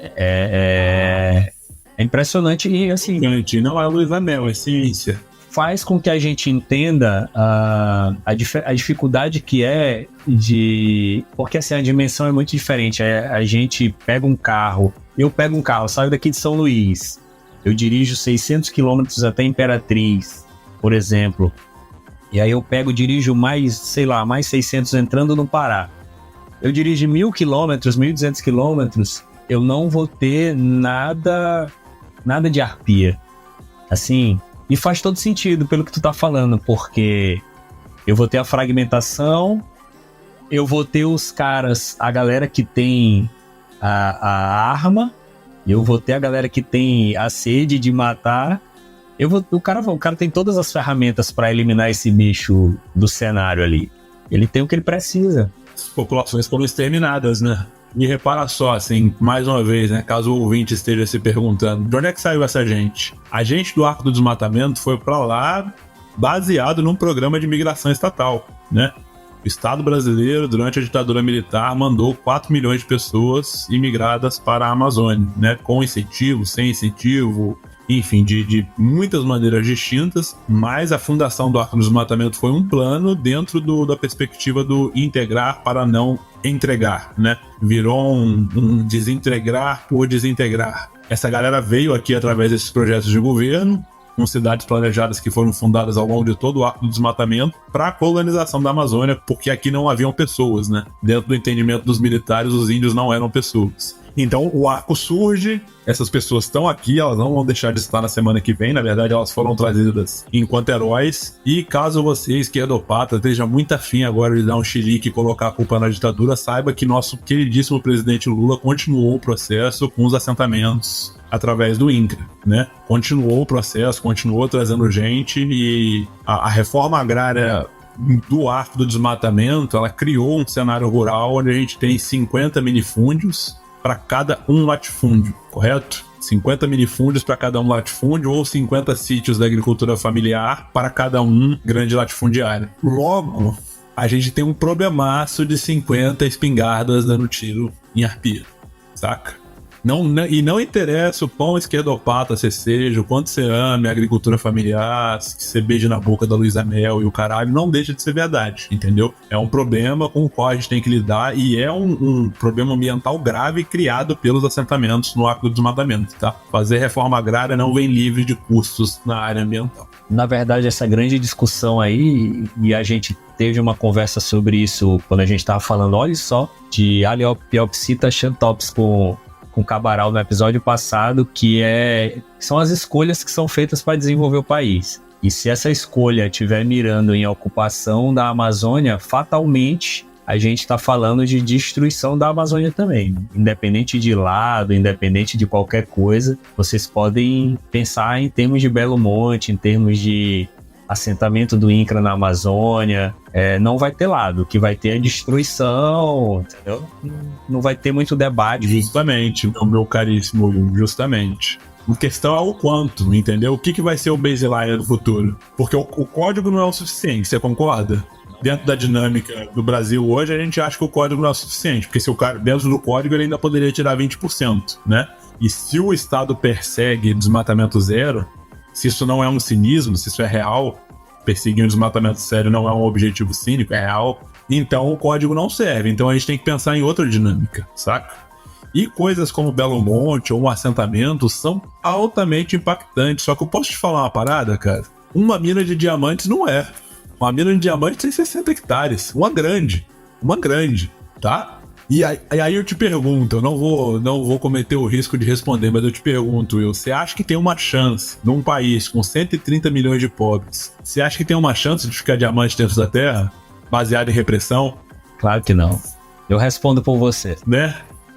É impressionante e assim... Não é Luiz Amel, é ciência. Faz com que a gente entenda a dificuldade que é de... Porque assim, a dimensão é muito diferente. A gente pega um carro, eu pego um carro, saio daqui de São Luís, eu dirijo 600 quilômetros até Imperatriz, por exemplo, e aí eu dirijo mais, sei lá, mais 600 entrando no Pará. Eu dirijo 1.000 quilômetros, 1.200 quilômetros, eu não vou ter nada de arpia. Assim... E faz todo sentido pelo que tu tá falando, porque eu vou ter a fragmentação, eu vou ter os caras, a galera que tem a arma, eu vou ter a galera que tem a sede de matar, o cara tem todas as ferramentas para eliminar esse bicho do cenário ali. Ele tem o que ele precisa. As populações foram exterminadas, né? E repara só, assim, mais uma vez, né, caso o ouvinte esteja se perguntando, de onde é que saiu essa gente? A gente do Arco do Desmatamento foi pra lá baseado num programa de migração estatal, né? O Estado brasileiro, durante a ditadura militar, mandou 4 milhões de pessoas imigradas para a Amazônia, né? Com incentivo, sem incentivo, enfim, de muitas maneiras distintas, mas a fundação do Arco do Desmatamento foi um plano dentro da perspectiva do integrar para não entregar, né? Virou um desintegrar por desintegrar. Essa galera veio aqui através desses projetos de governo, com cidades planejadas que foram fundadas ao longo de todo o Arco do Desmatamento para a colonização da Amazônia, porque aqui não haviam pessoas, né? Dentro do entendimento dos militares, os índios não eram pessoas. Então o arco surge, essas pessoas estão aqui, elas não vão deixar de estar na semana que vem, na verdade elas foram trazidas enquanto heróis, e caso você, esquerdopata, esteja muito afim agora de dar um chilique e colocar a culpa na ditadura, saiba que nosso queridíssimo presidente Lula continuou o processo com os assentamentos através do INCRA, né? Continuou o processo, continuou trazendo gente, e a reforma agrária do Arco do Desmatamento, ela criou um cenário rural onde a gente tem 50 minifúndios para cada um latifúndio, correto? 50 minifúndios para cada um latifúndio ou 50 sítios da agricultura familiar para cada um grande latifundiário. Logo, a gente tem um problemaço de 50 espingardas dando tiro em arpia, saca? E não interessa o pão esquerdopata você seja, o quanto você ame a agricultura familiar, que você beije na boca da Luísa Mel e o caralho, não deixa de ser verdade, entendeu? É um problema com o qual a gente tem que lidar e é um problema ambiental grave criado pelos assentamentos no arco do desmatamento, tá? Fazer reforma agrária não vem livre de custos na área ambiental. Na verdade, essa grande discussão aí, e a gente teve uma conversa sobre isso quando a gente estava falando, olha só, de Aleopipsita xantops com Cabral no episódio passado, que são as escolhas que são feitas para desenvolver o país. E se essa escolha estiver mirando em ocupação da Amazônia, fatalmente a gente está falando de destruição da Amazônia também. Independente de lado, independente de qualquer coisa, vocês podem pensar em termos de Belo Monte, em termos de assentamento do INCRA na Amazônia, não vai ter lado, o que vai ter é destruição, entendeu? Não vai ter muito debate. Justamente, meu caríssimo Will, justamente. A questão é o quanto, entendeu? O que vai ser o baseline do futuro? Porque o código não é o suficiente, você concorda? Dentro da dinâmica do Brasil hoje, a gente acha que o código não é o suficiente, porque se o cara, dentro do código, ele ainda poderia tirar 20%, né? E se o Estado persegue desmatamento zero, se isso não é um cinismo, se isso é real, perseguir um desmatamento sério não é um objetivo cínico, é real, então o código não serve. Então a gente tem que pensar em outra dinâmica, saca? E coisas como Belo Monte ou um assentamento são altamente impactantes. Só que eu posso te falar uma parada, cara? Uma mina de diamantes não é. Uma mina de diamantes tem 60 hectares. Uma grande, tá? E aí eu te pergunto, eu não vou cometer o risco de responder, mas eu te pergunto, Will, você acha que tem uma chance, num país com 130 milhões de pobres, você acha que tem uma chance de ficar diamante dentro da terra, baseado em repressão? Claro que não. Eu respondo por você. Né?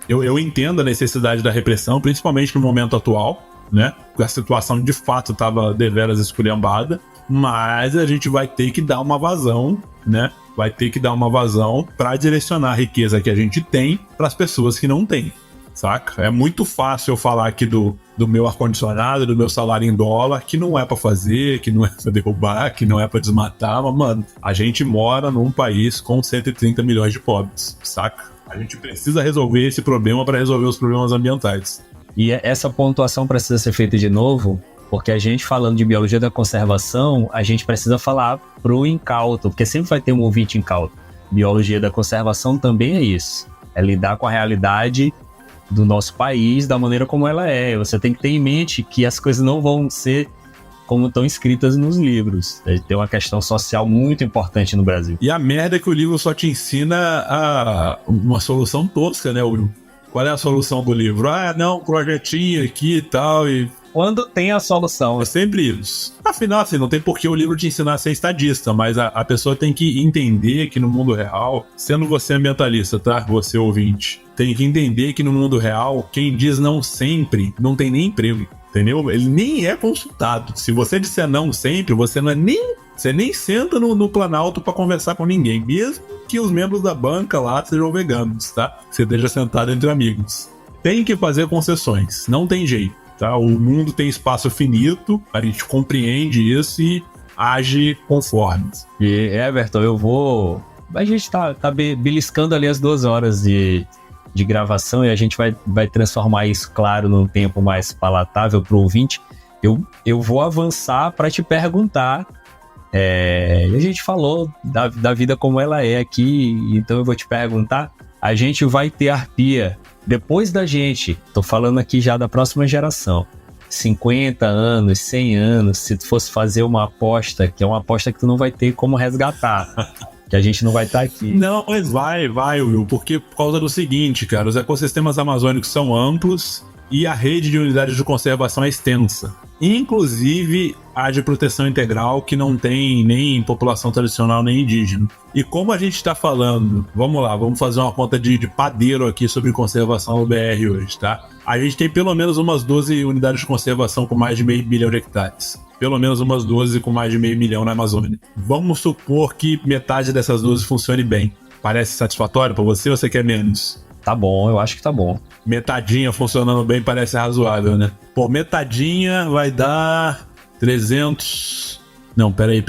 Eu entendo a necessidade da repressão, principalmente no momento atual, né? Porque a situação de fato estava deveras esculhambada, mas a gente vai ter que dar uma vazão, né? Vai ter que dar uma vazão para direcionar a riqueza que a gente tem para as pessoas que não têm, saca? É muito fácil eu falar aqui do meu ar-condicionado, do meu salário em dólar, que não é para fazer, que não é para derrubar, que não é para desmatar, mas, mano, a gente mora num país com 130 milhões de pobres, saca? A gente precisa resolver esse problema para resolver os problemas ambientais. E essa pontuação precisa ser feita de novo, porque a gente falando de biologia da conservação, a gente precisa falar pro incauto, porque sempre vai ter um ouvinte incauto. Biologia da conservação também é isso. É lidar com a realidade do nosso país, da maneira como ela é. Você tem que ter em mente que as coisas não vão ser como estão escritas nos livros. Tem uma questão social muito importante no Brasil. E a merda é que o livro só te ensina uma solução tosca, né, Will? Qual é a solução do livro? Ah, não, projetinho aqui e tal, e... Quando tem a solução. É sempre isso. Afinal, assim, não tem por que o livro te ensinar a ser estadista, mas a pessoa tem que entender que no mundo real, sendo você ambientalista, tá? Você ouvinte, tem que entender que no mundo real, quem diz não sempre, não tem nem emprego, entendeu? Ele nem é consultado. Se você disser não sempre, você nem senta no Planalto pra conversar com ninguém, mesmo que os membros da banca lá sejam veganos, tá? Você esteja sentado entre amigos. Tem que fazer concessões, não tem jeito. Tá? O mundo tem espaço finito, a gente compreende isso e age conforme. E Everton, a gente tá beliscando ali as 2 horas de gravação e a gente vai transformar isso, claro, num tempo mais palatável pro ouvinte. Eu vou avançar para te perguntar. A gente falou da vida como ela é aqui, então eu vou te perguntar. A gente vai ter arpia depois da gente, tô falando aqui já da próxima geração, 50 anos, 100 anos, se tu fosse fazer uma aposta, que é uma aposta que tu não vai ter como resgatar, que a gente não vai estar aqui. Não, mas vai, Will, porque por causa do seguinte, cara, os ecossistemas amazônicos são amplos e a rede de unidades de conservação é extensa. Inclusive a de proteção integral, que não tem nem população tradicional nem indígena. E como a gente está falando, vamos lá, vamos fazer uma conta de padeiro aqui sobre conservação no BR hoje, tá? A gente tem pelo menos umas 12 unidades de conservação com mais de 500 milhão de hectares. Pelo menos umas 12 com mais de 500 milhão na Amazônia. Vamos supor que metade dessas 12 funcione bem. Parece satisfatório para você ou você quer menos? Tá bom, eu acho que tá bom. Metadinha funcionando bem parece razoável, né? Pô, metadinha vai dar 300... Não, peraí.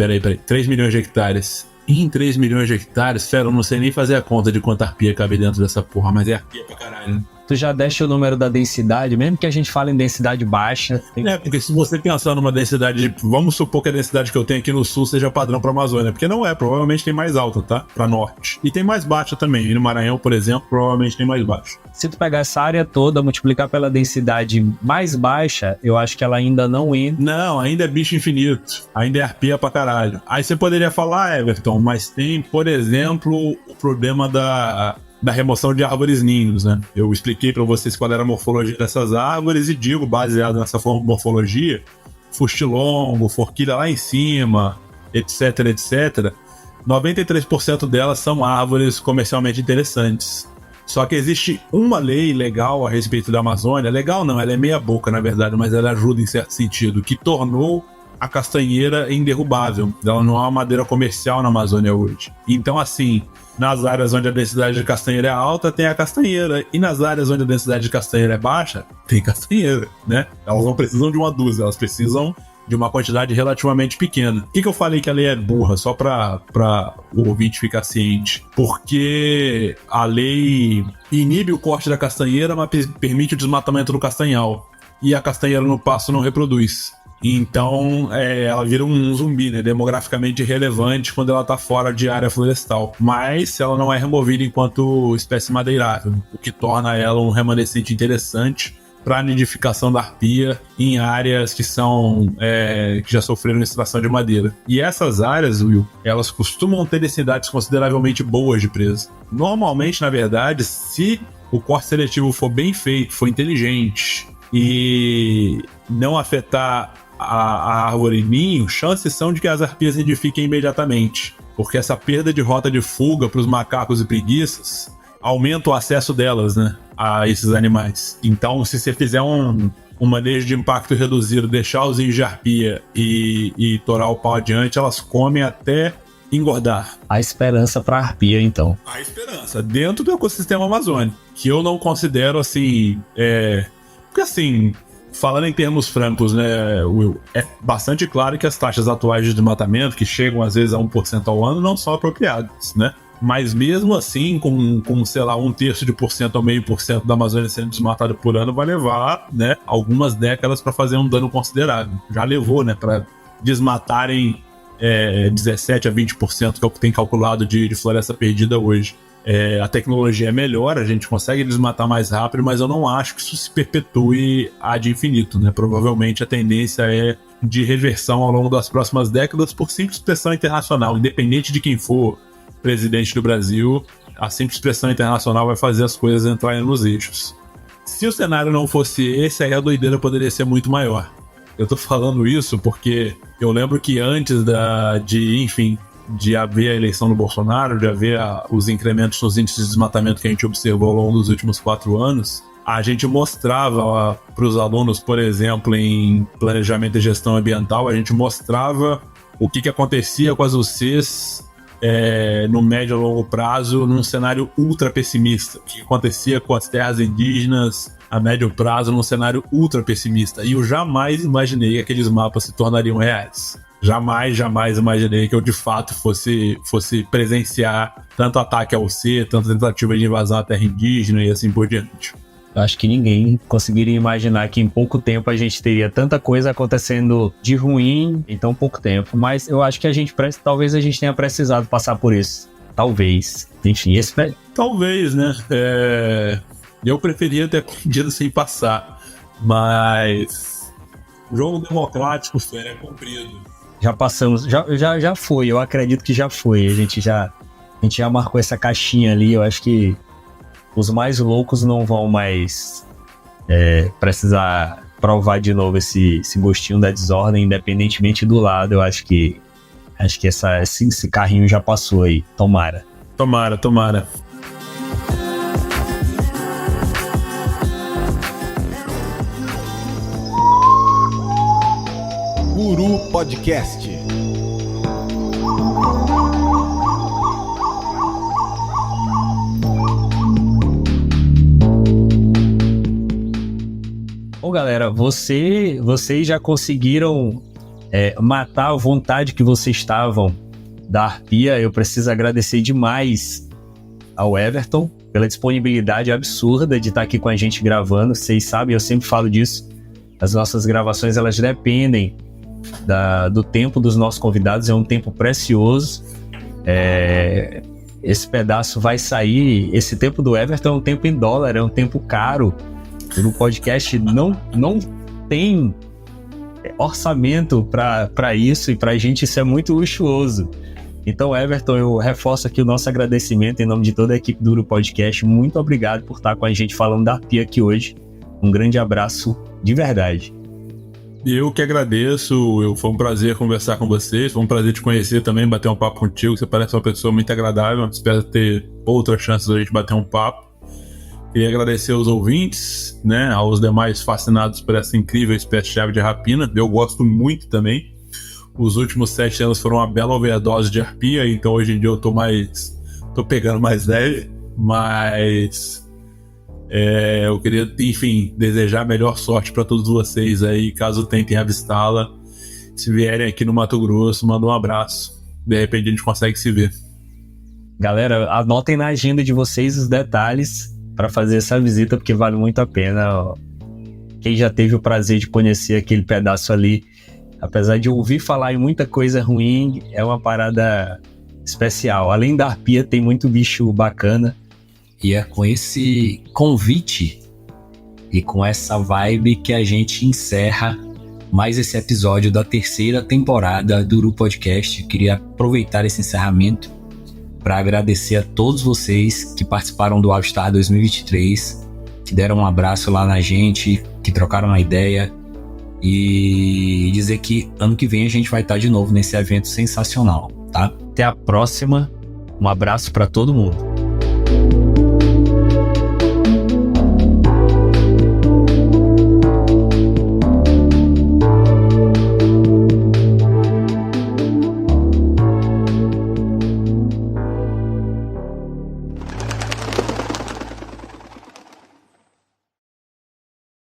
3 milhões de hectares. Em 3 milhões de hectares, fera, eu não sei nem fazer a conta de quanta arpia cabe dentro dessa porra, mas é arpia pra caralho, né? tu já deixa o número da densidade, mesmo que a gente fale em densidade baixa. Porque se você pensar numa densidade, vamos supor que a densidade que eu tenho aqui no sul seja padrão para a Amazônia, porque não é, provavelmente tem mais alta, tá? Para norte. E tem mais baixa também. E no Maranhão, por exemplo, provavelmente tem mais baixa. Se tu pegar essa área toda, multiplicar pela densidade mais baixa, eu acho que ela ainda não entra. Não, ainda é bicho infinito. Ainda é arpia pra caralho. Aí você poderia falar, Everton, mas tem, por exemplo, o problema da remoção de árvores ninhos, né? Eu expliquei pra vocês qual era a morfologia dessas árvores e digo, baseado nessa morfologia, fustilongo, forquilha lá em cima, etc, etc, 93% delas são árvores comercialmente interessantes. Só que existe uma lei legal a respeito da Amazônia, legal não, ela é meia boca na verdade, mas ela ajuda em certo sentido, que tornou a castanheira inderrubável. Ela não é uma madeira comercial na Amazônia hoje. Então assim, nas áreas onde a densidade de castanheira é alta, tem a castanheira. E nas áreas onde a densidade de castanheira é baixa, tem castanheira, né? Elas não precisam de uma dúzia, elas precisam de uma quantidade relativamente pequena. Por que eu falei que a lei é burra? Só para o ouvinte ficar ciente. Porque a lei inibe o corte da castanheira, mas permite o desmatamento do castanhal. E a castanheira no pasto não reproduz. Então, ela vira um zumbi, né? Demograficamente irrelevante quando ela está fora de área florestal. Mas ela não é removida enquanto espécie madeirável, o que torna ela um remanescente interessante para a nidificação da arpia em áreas que que já sofreram extração de madeira. E essas áreas, Will, elas costumam ter densidades consideravelmente boas de presa. Normalmente, na verdade, se o corte seletivo for bem feito, for inteligente e não afetar a árvore ninho, chances são de que as arpias nidifiquem imediatamente, porque essa perda de rota de fuga para os macacos e preguiças aumenta o acesso delas, né, a esses animais. Então, se você fizer um manejo de impacto reduzido, deixar os ninhos de arpia e torar o pau adiante, elas comem até engordar. A esperança para arpia, então. A esperança, dentro do ecossistema amazônico, que eu não considero assim... Porque assim, falando em termos francos, né, Will, é bastante claro que as taxas atuais de desmatamento, que chegam às vezes a 1% ao ano, não são apropriadas, né? Mas mesmo assim, com sei lá, 1/3% ou 0,5% da Amazônia sendo desmatada por ano, vai levar, né, algumas décadas para fazer um dano considerável. Já levou, né, para desmatarem 17 a 20%, que é o que tem calculado de floresta perdida hoje. A tecnologia é melhor, a gente consegue desmatar mais rápido, mas eu não acho que isso se perpetue ad infinito, né? Provavelmente a tendência é de reversão ao longo das próximas décadas por simples pressão internacional, independente de quem for presidente do Brasil, a simples pressão internacional vai fazer as coisas entrarem nos eixos. Se o cenário não fosse esse, aí a doideira poderia ser muito maior. Eu tô falando isso porque eu lembro que antes de haver a eleição do Bolsonaro, de haver os incrementos nos índices de desmatamento que a gente observou ao longo dos últimos 4 anos, a gente mostrava para os alunos, por exemplo, em planejamento e gestão ambiental, a gente mostrava o que acontecia com as UCs no médio e longo prazo, num cenário ultra pessimista. O que acontecia com as terras indígenas a médio prazo, num cenário ultra pessimista. E eu jamais imaginei que aqueles mapas se tornariam reais. Jamais imaginei que eu de fato fosse presenciar tanto ataque ao UC, tanto tentativa de invasão à terra indígena e assim por diante. Eu acho que ninguém conseguiria imaginar que em pouco tempo a gente teria tanta coisa acontecendo de ruim em tão pouco tempo. Mas eu acho que talvez a gente tenha precisado passar por isso. Talvez. Enfim, talvez, né? Eu preferia ter aprendido sem passar. Mas o jogo democrático é cumprido. Já passamos, já foi, eu acredito que já foi. A gente já marcou essa caixinha ali. Eu acho que os mais loucos não vão mais precisar provar de novo esse gostinho da desordem, independentemente do lado. Eu acho que esse carrinho já passou aí. Tomara. Guru Podcast. Bom, galera, vocês já conseguiram matar a vontade que vocês estavam da arpia. Eu preciso agradecer demais ao Everton pela disponibilidade absurda de estar aqui com a gente gravando. Vocês sabem, eu sempre falo disso. As nossas gravações, elas dependem do tempo dos nossos convidados, é um tempo precioso. Esse pedaço vai sair, esse tempo do Everton é um tempo em dólar, é um tempo caro. No podcast não tem orçamento para isso, e para a gente isso é muito luxuoso. Então, Everton, eu reforço aqui o nosso agradecimento em nome de toda a equipe do Uru Podcast. Muito obrigado por estar com a gente falando da Arpia aqui hoje. Um grande abraço de verdade. Eu que agradeço, foi um prazer conversar com vocês, foi um prazer te conhecer também, bater um papo contigo. Você parece uma pessoa muito agradável, espero ter outras chances de a gente bater um papo. Queria agradecer aos ouvintes, né, aos demais fascinados por essa incrível espécie de ave de rapina. Eu gosto muito também. Os últimos 7 anos foram uma bela overdose de arpia, então hoje em dia eu tô pegando mais leve, mas eu queria, enfim, desejar a melhor sorte para todos vocês aí, caso tentem avistá-la. Se vierem aqui no Mato Grosso, manda um abraço. De repente a gente consegue se ver. Galera, anotem na agenda de vocês os detalhes para fazer essa visita, porque vale muito a pena. Quem já teve o prazer de conhecer aquele pedaço ali, apesar de ouvir falar em muita coisa ruim, é uma parada especial. Além da arpia, tem muito bicho bacana. E é com esse convite e com essa vibe que a gente encerra mais esse episódio da 3ª temporada do Uru Podcast. Queria aproveitar esse encerramento para agradecer a todos vocês que participaram do Avistar 2023, que deram um abraço lá na gente, que trocaram uma ideia, e dizer que ano que vem a gente vai estar de novo nesse evento sensacional, tá? Até a próxima. Um abraço para todo mundo.